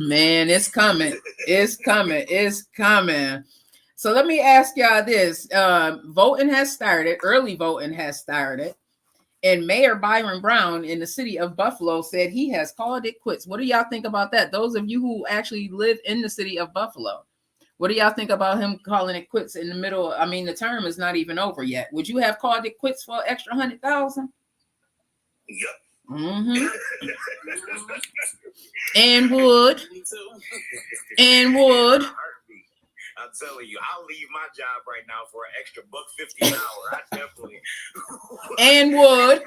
Man, it's coming. It's coming. It's coming. So let me ask y'all this. Voting has started. Early voting has started. And Mayor Byron Brown in the city of Buffalo said he has called it quits. What do y'all think about that? Those of you who actually live in the city of Buffalo, what do y'all think about him calling it quits in the middle? I mean, the term is not even over yet. Would you have called it quits for an extra 100,000? Yep. Mm-hmm. And would. I'm telling you, I'll leave my job right now for an extra $1.50 an hour. I definitely. And would.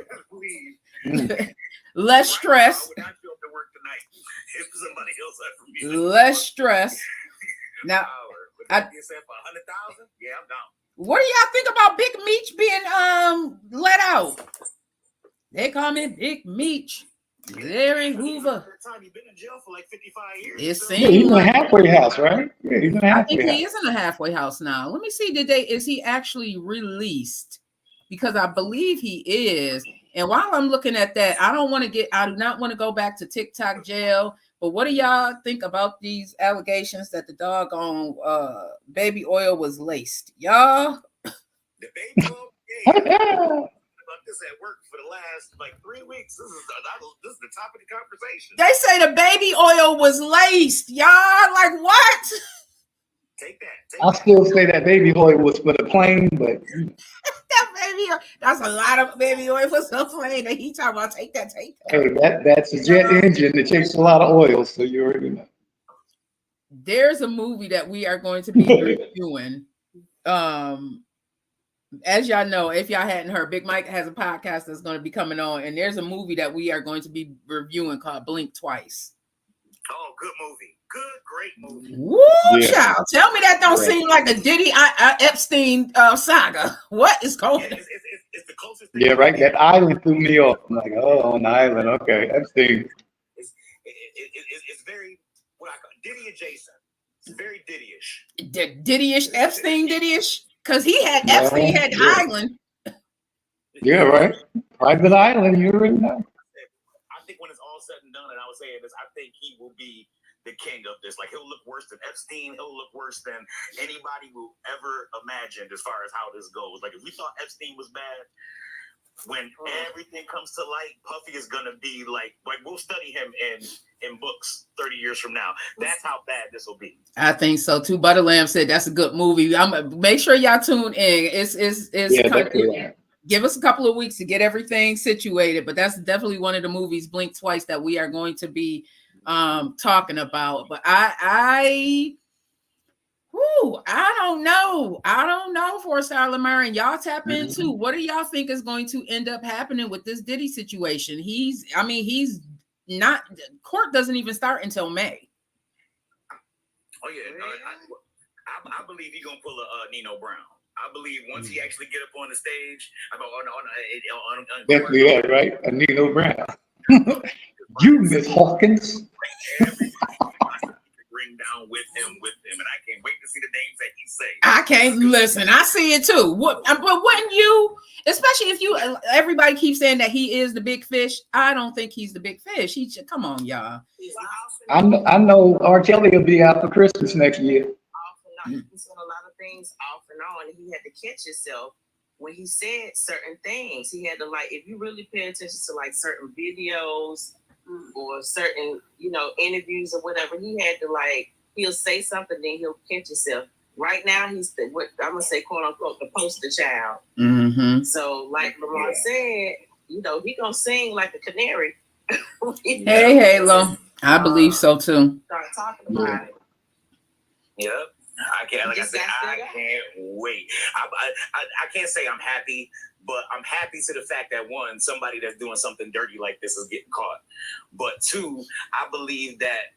Less stress. I would not show up to work tonight if somebody else had for me. Less stress. Now, I said for 100,000. Yeah, I'm down. What do y'all think about Big Meech being let out? They call me Big Meech. There in Hoover. He's been in jail for like 55 years. It seems he's in a halfway house, right? Yeah, he's in a halfway house. I think he is in a halfway house now. Let me see is he actually released? Because I believe he is. And while I'm looking at that, I do not want to go back to TikTok jail, But what do y'all think about these allegations that the doggone baby oil was laced? Y'all? The baby oil, about this at work for the last like 3 weeks. This is the topic of the conversation. They say the baby oil was laced. Y'all, like what? Take that. I'll still say that baby oil was for the plane, but That baby oil, that's a lot of baby oil for some plane. And he talking about take that. hey, that's a jet engine that takes a lot of oil, so you already know. There's a movie that we are going to be reviewing. As y'all know, if y'all hadn't heard, Big Mike has a podcast that's going to be coming on, and there's a movie that we are going to be reviewing called Blink Twice. Oh, good movie. Great movie. Woo, child. Tell me that don't seem like a Diddy Epstein saga. What is going on? It's the closest thing. Yeah, right. That island threw me off. I'm like, oh, on the island. Okay, Epstein. It's very what I call Diddy adjacent. It's very Diddy-ish. Diddy-ish, Epstein Diddy-ish? Because he had Epstein had the island. Yeah, right. Private island, you already know. I think when it's all said and done, and I was saying this, I think he will be the king of this. Like, he'll look worse than Epstein. He'll look worse than anybody will ever imagine as far as how this goes. Like, if we thought Epstein was bad, when everything comes to light, Puffy is gonna be like we'll study him in books 30 years from now. That's how bad this will be. I think so too. Butterlamb said that's a good movie. Make sure y'all tune in. Give us a couple of weeks to get everything situated, but that's definitely one of the movies, Blink Twice, that we are going to be talking about. But I don't know for Star Lamar, and y'all tap into what do y'all think is going to end up happening with this Diddy situation? He's not, court doesn't even start until May. Oh yeah, no, I believe he's gonna pull a Nino Brown. I believe once he actually get up on the stage, on definitely that, right? A Nino Brown. You, Miss Hawkins. Bring down with him, and I can't wait to see the names that he say. I can't listen. I see it too. But wouldn't you, especially if everybody keeps saying that he is the big fish? I don't think he's the big fish. Come on, y'all. I know R. Kelly will be out for Christmas next year. He's said a lot of things off and on, and he had to catch himself when he said certain things. He had to, like, if you really pay attention to like certain videos or certain, interviews or whatever, he had to, like, he'll say something, then he'll catch himself. Right now, he's what I'm gonna say, quote unquote, the poster child. Mm-hmm. So, like Lamar said, he gonna sing like a canary. Hey, Halo, I believe so too. Start talking about it. Yep. I can't. Like I said, I can't wait. I can't say I'm happy, but I'm happy to the fact that one, somebody that's doing something dirty like this is getting caught. But two, I believe that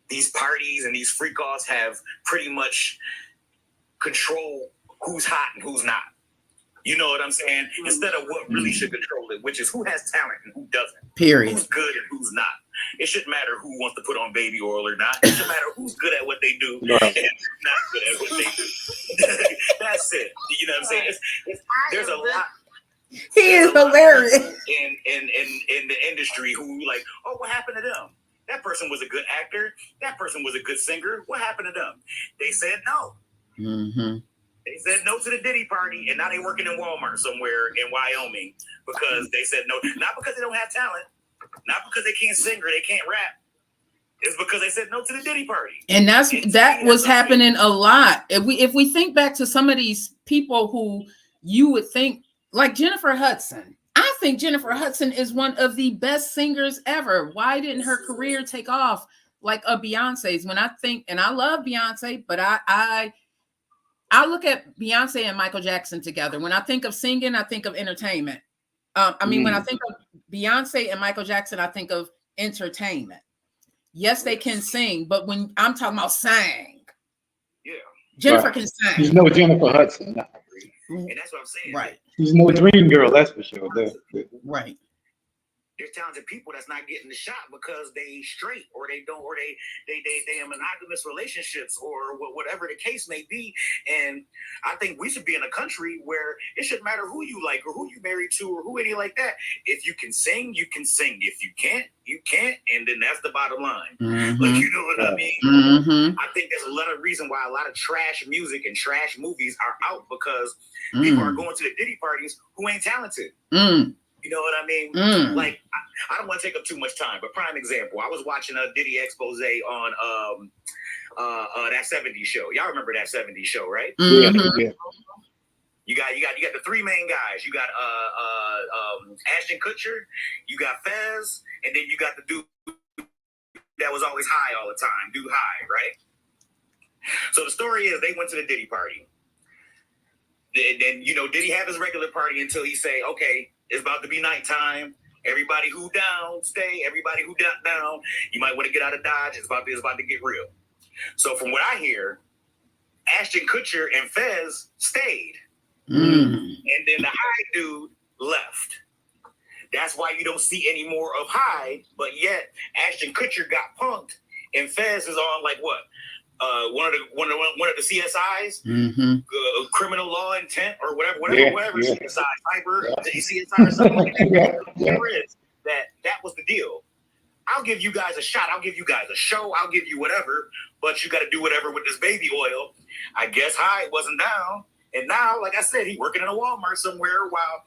these parties and these freak-offs have pretty much control who's hot and who's not. You know what I'm saying? Instead of what really should control it, which is who has talent and who doesn't. Period. Who's good and who's not. It shouldn't matter who wants to put on baby oil or not. It should matter who's good at what they do and who's not good at what they do. That's it. You know what I'm saying? There's a lot. He is hilarious. In the industry who like, oh, what happened to them? That person was a good actor. That person was a good singer. What happened to them? They said no. Mm-hmm. They said no to the Diddy party, and now they working in Walmart somewhere in Wyoming because they said no. Not because they don't have talent, not because they can't sing or they can't rap. It's because they said no to the Diddy party. And that was happening a lot. If we think back to some of these people who you would think, like Jennifer Hudson. I think Jennifer Hudson is one of the best singers ever. Why didn't her career take off like a Beyonce's? When I think, and I love Beyonce, but I look at Beyonce and Michael Jackson together. When I think of singing, I think of entertainment. When I think of Beyonce and Michael Jackson, I think of entertainment. Yes, they can sing, but when I'm talking about sing, Jennifer can sing. There's no Jennifer Hudson. And that's what I'm saying. Right. She's no dream girl, that's for sure. Right. there's talented people that's not getting the shot because they straight or they don't, or they in monogamous relationships or whatever the case may be. And I think we should be in a country where it shouldn't matter who you like or who you married to or who any like that. If you can sing, you can sing. If you can't, you can't. And then that's the bottom line. Like, you know what I mean? I think there's a lot of reason why a lot of trash music and trash movies are out because people are going to the Diddy parties who ain't talented. You know what I mean? Like, I don't want to take up too much time, but prime example, I was watching a Diddy expose on that 70s show. Y'all remember that 70s show, right? Yeah. You got the three main guys. You got Ashton Kutcher, you got Fez, and then you got the dude that was always high all the time, Dude High, right? So the story is they went to the Diddy party. Then you know, Diddy have his regular party until he say, okay, it's about to be nighttime. Everybody who down, stay. Everybody who down, you might want to get out of Dodge. It's about to get real. So from what I hear, Ashton Kutcher and Fez stayed. And then the High dude left. That's why you don't see any more of High, but yet Ashton Kutcher got punked and Fez is on like what? One of the CSIs, criminal law intent or whatever, CSI cyber, CSI or something like that. Whatever it is, that was the deal. I'll give you guys a shot. I'll give you guys a show. I'll give you whatever, but you got to do whatever with this baby oil. I guess High wasn't down. And now, like I said, he's working in a Walmart somewhere while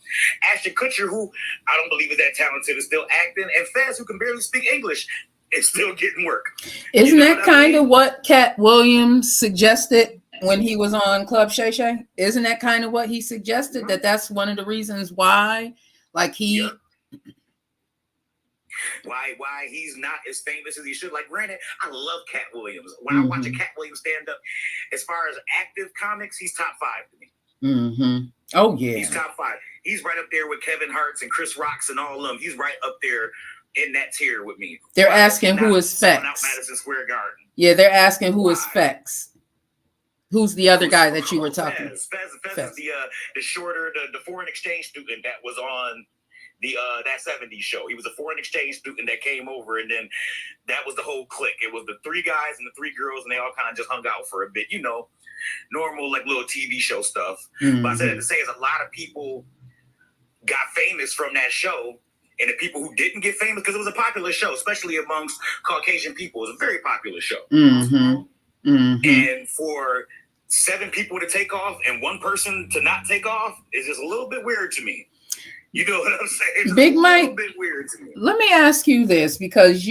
Ashton Kutcher, who I don't believe is that talented, is still acting, and Fez, who can barely speak English, is still getting work. Isn't that kind of what Cat Williams suggested when he was on Club Shay Shay? Isn't that kind of what he suggested? That's one of the reasons why, like he... Yep. Why he's not as famous as he should. Like, granted, I love Cat Williams. When I watch a Cat Williams stand up, as far as active comics, he's top 5 to me. Oh yeah, he's top 5. He's right up there with Kevin Hart's and Chris Rock's and all of them. He's right up there in that tier with me. They're asking who is Fex. Out Madison Square Garden. Yeah, they're asking who is Fex. Who's the other guy that you were talking? Fez is the shorter, the foreign exchange student that was on the that 70s show. He was a foreign exchange student that came over, and then that was the whole clique. It was the 3 guys and the 3 girls, and they all kind of just hung out for a bit, you know, normal like little TV show stuff. But I said that to say is a lot of people got famous from that show, and the people who didn't get famous, because it was a popular show, especially amongst Caucasian people, it was a very popular show. And for 7 people to take off and 1 person to not take off is just a little bit weird to me. You know what I'm saying? It's Big Mike, a little bit weird to me. Let me ask you this, because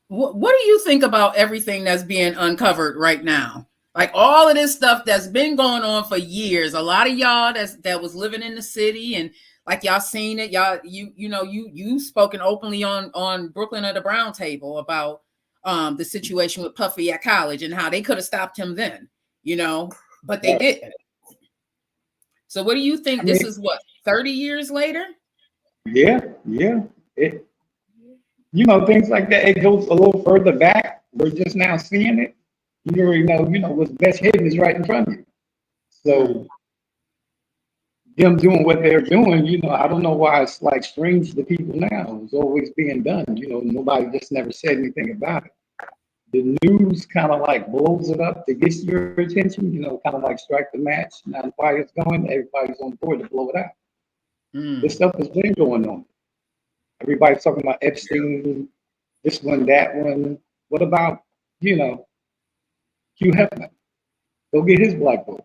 what do you think about everything that's being uncovered right now? Like all of this stuff that's been going on for years. A lot of y'all that was living in the city, and like y'all seen it, y'all you spoken openly on Brooklyn at the Brown Table about the situation with Puffy at college and how they could have stopped him then, you know, but they didn't. So what do you think? This is what, 30 years later? Yeah. It, you know, things like that. It goes a little further back. We're just now seeing it. You already know, what's best hidden is right in front of you. So them doing what they're doing, you know, I don't know why it's like strange to people now. It's always being done. You know, nobody just never said anything about it. The news kind of like blows it up to get your attention, you know, kind of like strike the match. Now while it's going, everybody's on board to blow it out. This stuff has been going on. Everybody's talking about Epstein, this one, that one. What about, you know, Hugh Hefner? Go get his black book.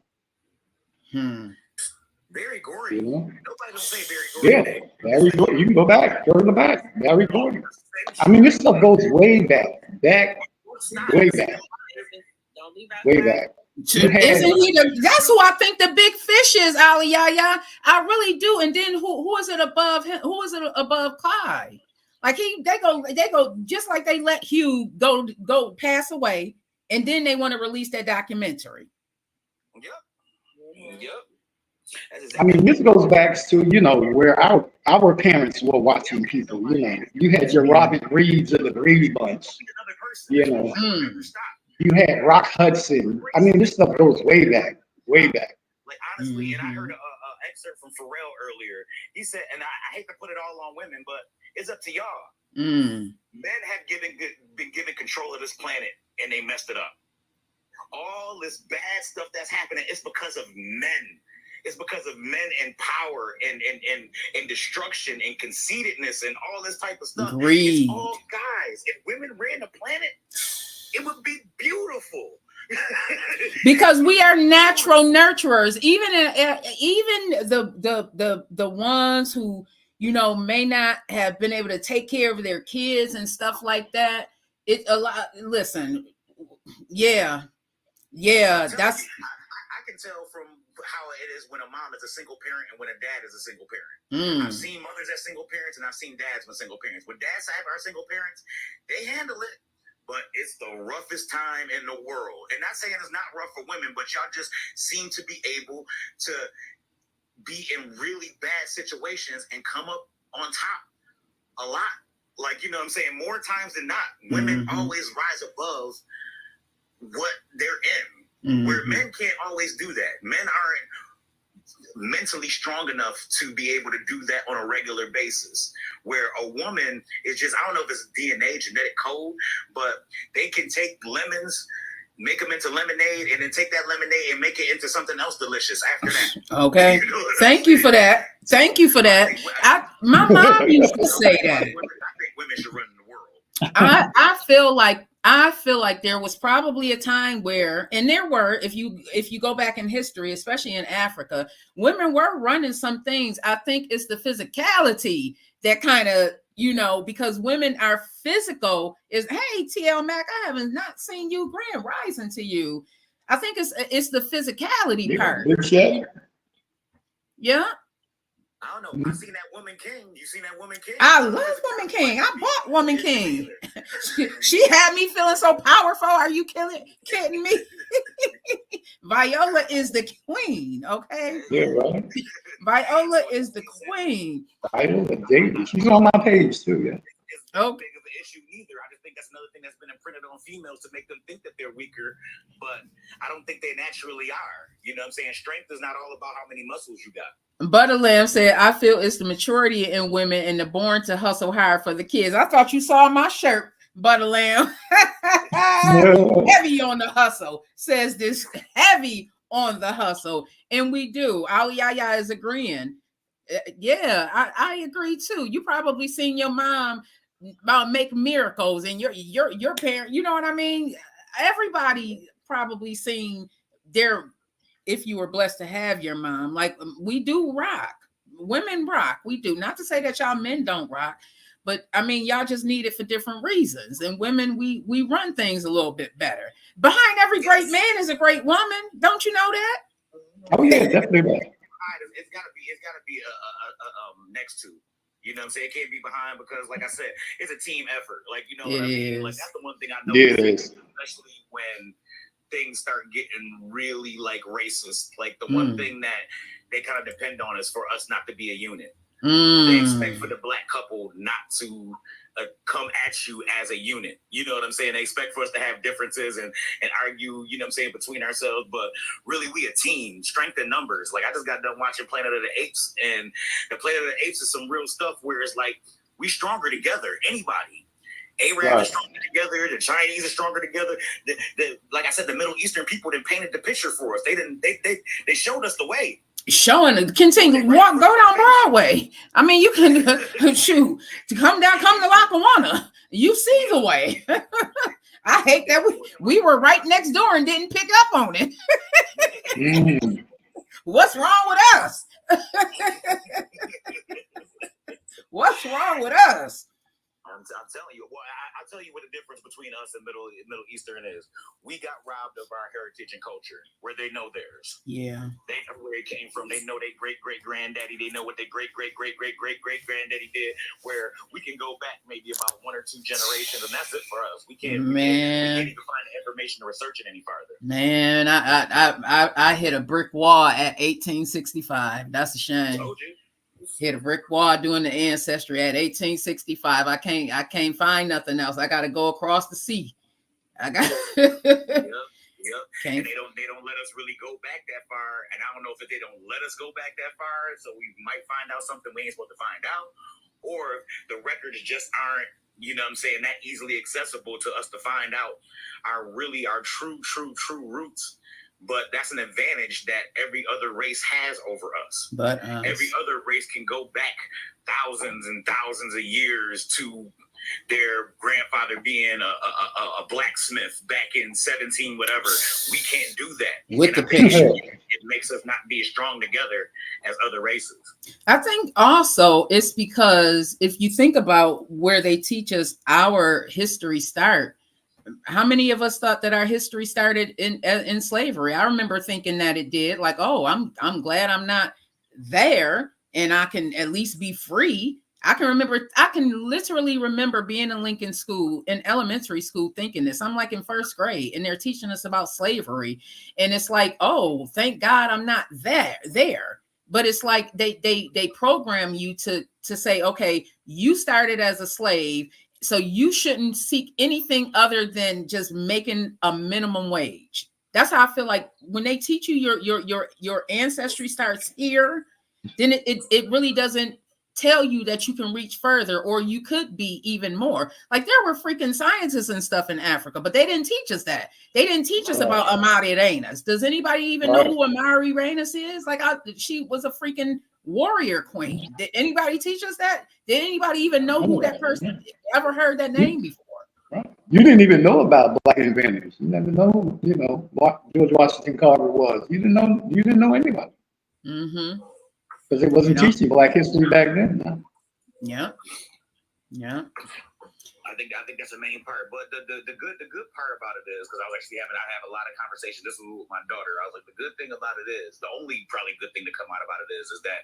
Very gory. You know? Nobody don't say very gory. Yeah, very gory. You can go back, go in the back. Very gory. I mean, this stuff goes way back. Way back. Isn't he that's who I think the big fish is, Ali Yaya. I really do. And then who is it above him? Who is it above Clyde? Like they go just like they let Hugh go pass away, and then they want to release that documentary. Yep. I mean, this goes back to, you know, where our parents were watching people. You know, you had your Robin Reeds of the Brady Bunch. You know, you had Rock Hudson. I mean, this stuff goes way back. Like honestly, and I heard an excerpt from Pharrell earlier. He said, and I hate to put it all on women, but it's up to y'all. Men have been given control of this planet, and they messed it up. All this bad stuff that's happening, it's because of men. It's because of men and power and destruction and conceitedness and all this type of stuff. Greed. It's all guys. If women ran the planet, it would be beautiful. Because we are natural nurturers. Even the ones who, you know, may not have been able to take care of their kids and stuff like that. Listen, that's. I can tell from how it is when a mom is a single parent and when a dad is a single parent. I've seen mothers as single parents and I've seen dads with single parents. When dads have our single parents, they handle it, but it's the roughest time in the world. And not saying it's not rough for women, but y'all just seem to be able to be in really bad situations and come up on top a lot. Like, you know what I'm saying? More times than not, women always rise above what they're in. Where men can't always do that. Men aren't mentally strong enough to be able to do that on a regular basis. Where a woman is just, I don't know if it's DNA, genetic code, but they can take lemons, make them into lemonade, and then take that lemonade and make it into something else delicious after that. Okay. You know Thank you for that. Thank you for that. My mom used to say that. I think women should run the world. I feel like there was probably a time where, and there were, if you go back in history, especially in Africa, women were running some things. I think it's the physicality that kind of, you know, because women are physical. Is, hey, TL Mac, I haven't not seen you. Grand rising to you. I think it's the physicality part. Yeah. I don't know. I seen that Woman King. You seen that Woman King? I love Woman King. I bought Woman King. She had me feeling so powerful. Are you kidding me? Viola is the queen. Okay. Yeah, right. Viola is the queen. Viola Davis. She's on my page too. Yeah. It's not big of an issue neither. I just think that's another thing that's been imprinted on females to make them think that they're weaker, but I don't think they naturally are. You know what I'm saying? Strength is not all about how many muscles you got. Butter Lamb said, I feel it's the maturity in women and the born to hustle hard for the kids. I thought you saw my shirt, Butter Lamb. Heavy on the hustle, says this. Heavy on the hustle. And we do. Ali Yaya is agreeing. Yeah, I agree too. You probably seen your mom make miracles and your parent, you know what I mean? Everybody probably seen their, if you were blessed to have your mom. Like, we do rock. Women rock. We do. Not to say that y'all men don't rock, but I mean, y'all just need it for different reasons. And women, we run things a little bit better. Behind every great man is a great woman. Don't you know that? Oh yeah, definitely. It's gotta be a next to. You know what I'm saying? It can't be behind because, like I said, it's a team effort. Like, you know what I mean? Like, that's the one thing I know. Yeah, it is. Especially when things start getting really like racist. Like, the one thing that they kind of depend on is for us not to be a unit. They expect for the black couple not to come at you as a unit. You know what I'm saying? They expect for us to have differences and argue, you know what I'm saying, between ourselves. But really, we a team. Strength in numbers. Like, I just got done watching Planet of the Apes, and the Planet of the Apes is some real stuff where it's like, we stronger together. Anybody. Arabs are stronger together. The Chinese are stronger together. Like I said, the Middle Eastern people then painted the picture for us. They showed us the way. Showing it, continue, go down Broadway. I mean, you can shoot to come to Lackawanna. You see the way. I hate that we were right next door and didn't pick up on it. What's wrong with us? What's wrong with us? I'm telling you, well, I'll tell you what the difference between us and Middle Eastern is. We got robbed of our heritage and culture, where they know theirs. Yeah. They know where it came from. They know their great-great-granddaddy. They know what their great-great-great-great-great-great-granddaddy did, where we can go back maybe about 1 or 2 generations, and that's it for us. We can't even find the information to research it any farther. Man, I hit a brick wall at 1865. That's a shame. I told you. Hit a brick wall doing the ancestry at 1865. I can't find nothing else. I got to go across the sea. Yep. Yep. And they don't let us really go back that far. And I don't know if they don't let us go back that far, so we might find out something we ain't supposed to find out, or the records just aren't, you know what I'm saying, that easily accessible to us to find out our true roots. But that's an advantage that every other race has over us. But every other race can go back thousands and thousands of years to their grandfather being a blacksmith back in 17 whatever. We can't do that. With the picture. It makes us not be as strong together as other races. I think also it's because if you think about where they teach us our history start, how many of us thought that our history started in slavery? I remember thinking that it did. Like, oh, I'm glad I'm not there and I can at least be free. I can literally remember being in Lincoln School, in elementary school, thinking this. I'm like in first grade and they're teaching us about slavery. And it's like, oh, thank God I'm not there. But it's like they program you to say, okay, you started as a slave, so you shouldn't seek anything other than just making a minimum wage. That's how I feel like when they teach you your ancestry starts here, then it really doesn't tell you that you can reach further or you could be even more. Like there were freaking scientists and stuff in Africa, but they didn't teach us that. They didn't teach us about Amari Reynolds. Does anybody even know who Amari Reynolds is? Like she was a freaking warrior queen. Did anybody teach us that? Did anybody even know who that person ever heard that name before? You didn't even know about black inventors. You never know, what George Washington Carver was. You didn't know anybody. Mm-hmm. Because it wasn't teaching black history back then. No? Yeah. I think that's the main part. But the good part about it is, because I have a lot of conversations. This was with my daughter. I was like, the good thing about it is, the only probably good thing to come out about it is that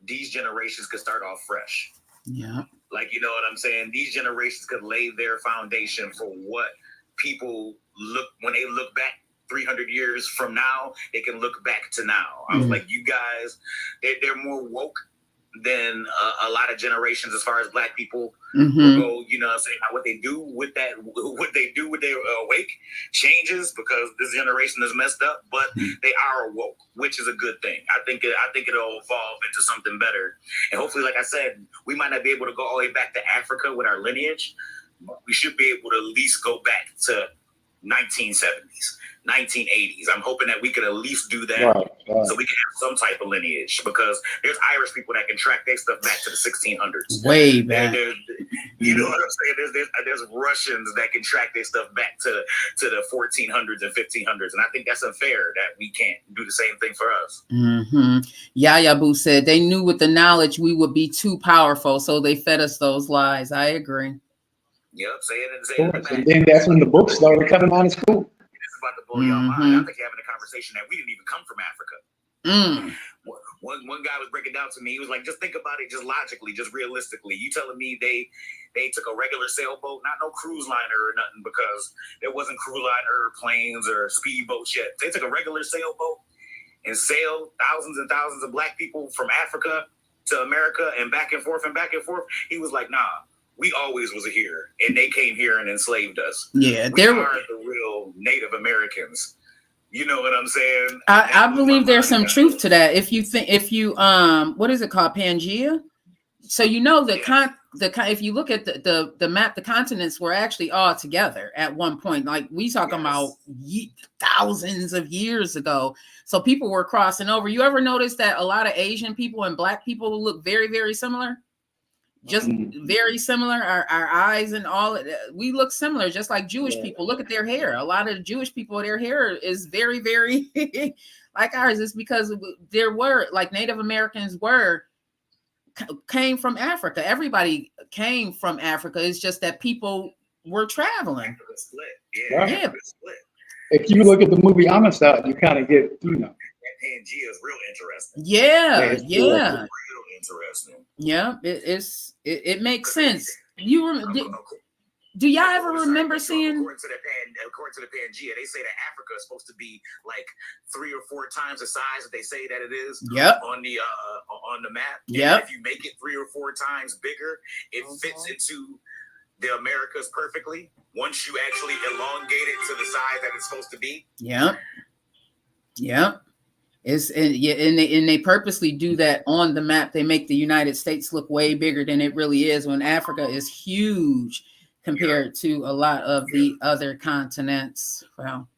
these generations could start off fresh. Yeah. Like, you know what I'm saying? These generations could lay their foundation for what people when they look back 300 years from now, they can look back to now. I was like, you guys, they're more woke than a lot of generations as far as black people go, you know what I'm saying? What they do with their awake changes because this generation is messed up, but they are woke, which is a good thing. I think it'll evolve into something better. And hopefully, like I said, we might not be able to go all the way back to Africa with our lineage, but we should be able to at least go back to 1970s. 1980s. I'm hoping that we could at least do that so we can have some type of lineage, because there's Irish people that can track their stuff back to the 1600s. Way back. You know what I'm saying? There's Russians that can track their stuff back to the 1400s and 1500s. And I think that's unfair that we can't do the same thing for us. Mm-hmm. Yaya Boo said they knew with the knowledge we would be too powerful, so they fed us those lies. I agree. Yep, say it. And then that's when the books started coming out of school. About to blow your mind. I think you're having a conversation that we didn't even come from Africa. One guy was breaking down to me. He was like, just think about it, just logically, just realistically. You telling me they took a regular sailboat, not no cruise liner or nothing, because there wasn't cruise liner planes or speedboats yet. They took a regular sailboat and sailed thousands and thousands of black people from Africa to America and back and forth and back and forth. He was like, nah. We always was here, and they came here and enslaved us. Yeah, we are the real Native Americans. You know what I'm saying? I believe there's some truth to that. If you what is it called, Pangea? So you know if you look at the map, the continents were actually all together at one point. Like we talking about thousands of years ago. So people were crossing over. You ever notice that a lot of Asian people and black people look very, very similar? Just very similar. Our eyes and all, we look similar, just like Jewish people. Look at their hair. A lot of Jewish people, their hair is very, very like ours. It's because there were, like, Native Americans came from Africa. Everybody came from Africa. It's just that people were traveling. Yeah. If you look at the movie Homicide, you kind of get, Pangea is real interesting. Yeah. Real interesting. Yeah, it makes sense. Do y'all ever remember seeing? According to the Pangea, they say that Africa is supposed to be like 3 or 4 times the size that they say that it is. Yep. On the map. Yep. If you make it 3 or 4 times bigger, it fits into the Americas perfectly once you actually elongate it to the size that it's supposed to be. Yeah. And they purposely do that on the map. They make the United States look way bigger than it really is, when Africa is huge compared to a lot of the other continents. Wow.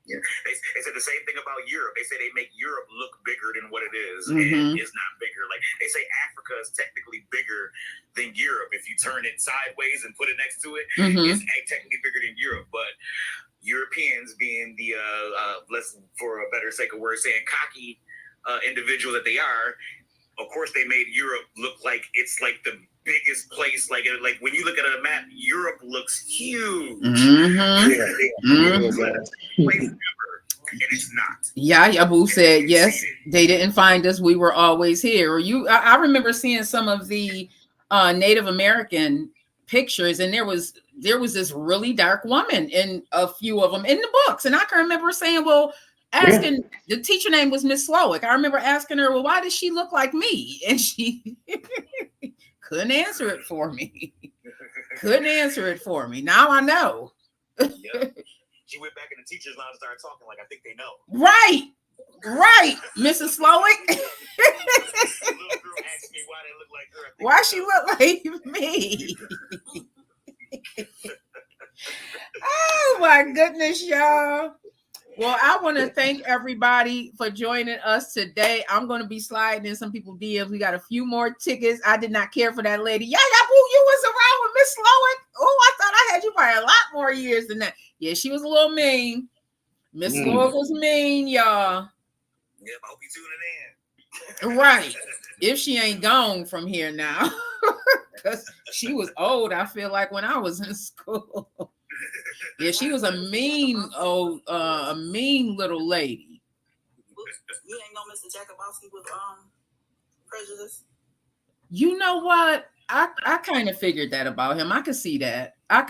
Yeah. They said the same thing about Europe. They say they make Europe look bigger than what it is. Mm-hmm. And it's not bigger. Like they say Africa is technically bigger than Europe. If you turn it sideways and put it next to it, Mm-hmm. it's technically bigger than Europe. But Europeans, being the let's, for a better sake of word, saying cocky individual that they are, of course they made Europe look like it's like the biggest place. Like when you look at a map, Europe looks huge. Mm-hmm. Place ever, and it's not. Yeah, Abu said yes. They didn't find us. We were always here. I remember seeing some of the Native American pictures, and there was this really dark woman in a few of them in the books, and I can remember saying, well, asking the teacher name was Miss Slowick. I remember asking her, well, why does she look like me? And she couldn't answer it for me. Now I know. Yep. She went back in the teacher's lounge and started talking like I think they know. Right, Mrs. Slowick. The little girl asked me why they look like her. Why she look like me? Oh my goodness, y'all. Well, I want to thank everybody for joining us today. I'm going to be sliding in some people's DMs. We got a few more tickets. I did not care for that lady. Yeah, boo, you was around with Miss Slowick. Oh, I thought I had you by a lot more years than that. Yeah, she was a little mean. Miss Slowick was mean, y'all. Yeah, I hope you tuning in. Right. If she ain't gone from here now. Because she was old, I feel like, when I was in school. Yeah, she was a mean little lady. You ain't know Mr. Jakubowski was prejudiced? You know what? I kind of figured that about him. I could see that. Yep. I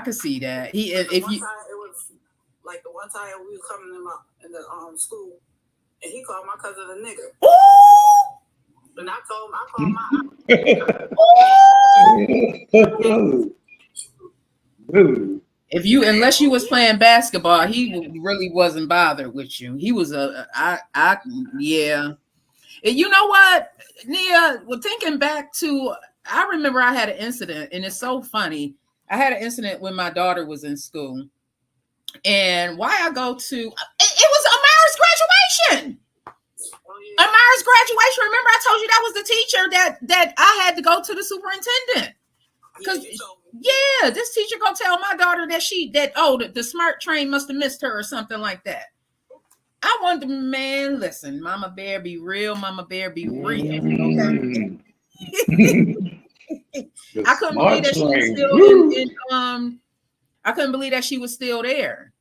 could see that. He if you Time, it was like the one time we was coming in the school, and he called my cousin a nigger. Ooh! And I called my If you, unless you was playing basketball, he really wasn't bothered with you. He was yeah. And you know what, Nia? Well, thinking back to, I remember I had an incident, and it's so funny. I had an incident when my daughter was in school, and why I go to it was Amara's graduation. Amara's graduation. Remember, I told you that was the teacher that I had to go to the superintendent. Because this teacher gonna tell my daughter that the smart train must have missed her or something like that. I wanted to, man, listen, Mama Bear be real, Mama Bear be real. Okay. I couldn't believe that she was still I couldn't believe that she was still there.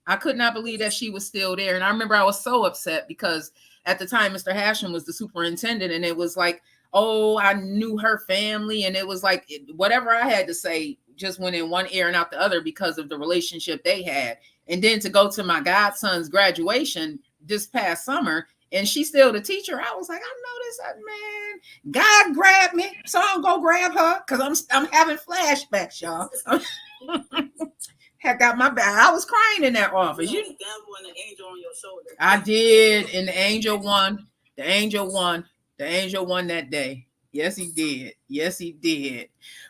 I could not believe that she was still there. And I remember I was so upset because at the time Mr. Hashem was the superintendent, and it was like, oh, I knew her family, and it was like whatever I had to say just went in one ear and out the other because of the relationship they had. And then to go to my godson's graduation this past summer, and she's still the teacher, I was like, I know this man. God grabbed me, so I'm gonna grab her because I'm having flashbacks, y'all. Had got my back. I was crying in that office. You the devil and the angel on your shoulder. I did, and the angel won. The angel won. The angel won that day. Yes, he did. Yes, he did.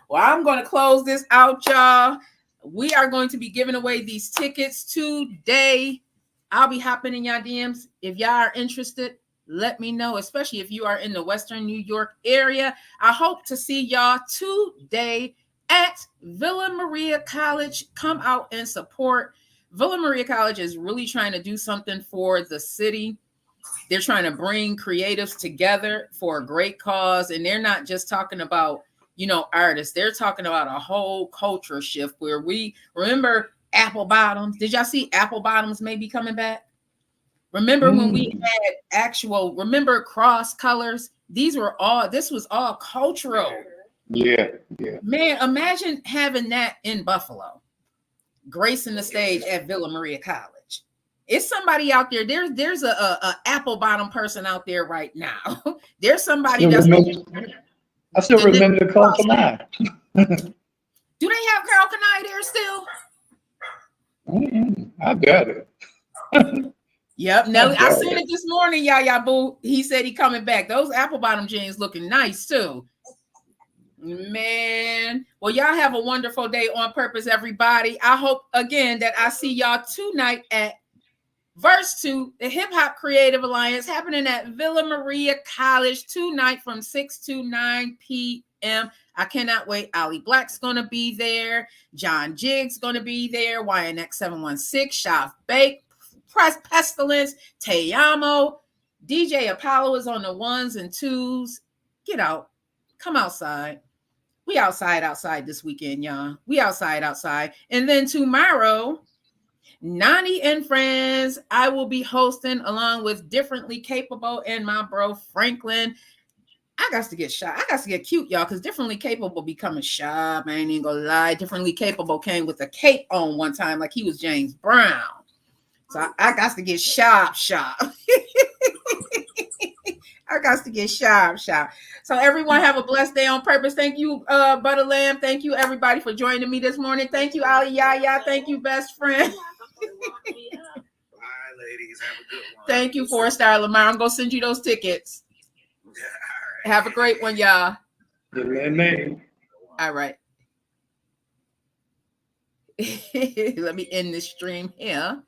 Well, I'm going to close this out, y'all. We are going to be giving away these tickets today. I'll be hopping in y'all DMs. If y'all are interested, let me know, especially if you are in the Western New York area. I hope to see y'all today at Villa Maria College. Come out and support. Villa Maria College is really trying to do something for the city. They're trying to bring creatives together for a great cause. And they're not just talking about, artists. They're talking about a whole culture shift where we remember Apple Bottoms. Did y'all see Apple Bottoms maybe coming back? Remember when we had remember cross colors? This was all cultural. Yeah. Man, imagine having that in Buffalo, gracing the stage at Villa Maria College. It's somebody out there. There's a apple bottom person out there right now. There's somebody that's I still remember the Carl Kanai. Do they have Carl Kanai there still? I got it. Yep, Nelly. I seen it this morning, Yaya Boo. He said he coming back. Those apple bottom jeans looking nice too. Man. Well, y'all have a wonderful day on purpose, everybody. I hope again that I see y'all tonight at Verse 2, the Hip Hop Creative Alliance, happening at Villa Maria College tonight from 6 to 9 p.m. I cannot wait. Ali Black's going to be there. John Jiggs going to be there. YNX 716, Shaf Bake, Press Pestilence, Te Amo. DJ Apollo is on the 1s and 2s. Get out. Come outside. We outside this weekend, y'all. We outside. And then tomorrow, Nani and Friends, I will be hosting along with Differently Capable and my bro Franklin. I got to get shy. I got to get cute, y'all, because Differently Capable becoming shy. I ain't even gonna lie. Differently Capable came with a cape on one time like he was James Brown. So I got to get sharp. I got to get sharp. So everyone have a blessed day on purpose. Thank you, Butter Lamb. Thank you, everybody, for joining me this morning. Thank you, Ali Yaya. Thank you, best friend. Bye, ladies. Have a good one. Thank you, 4-Star Lamar. I'm going to send you those tickets. Right. Have a great one, y'all. Amen. All right. Let me end this stream here.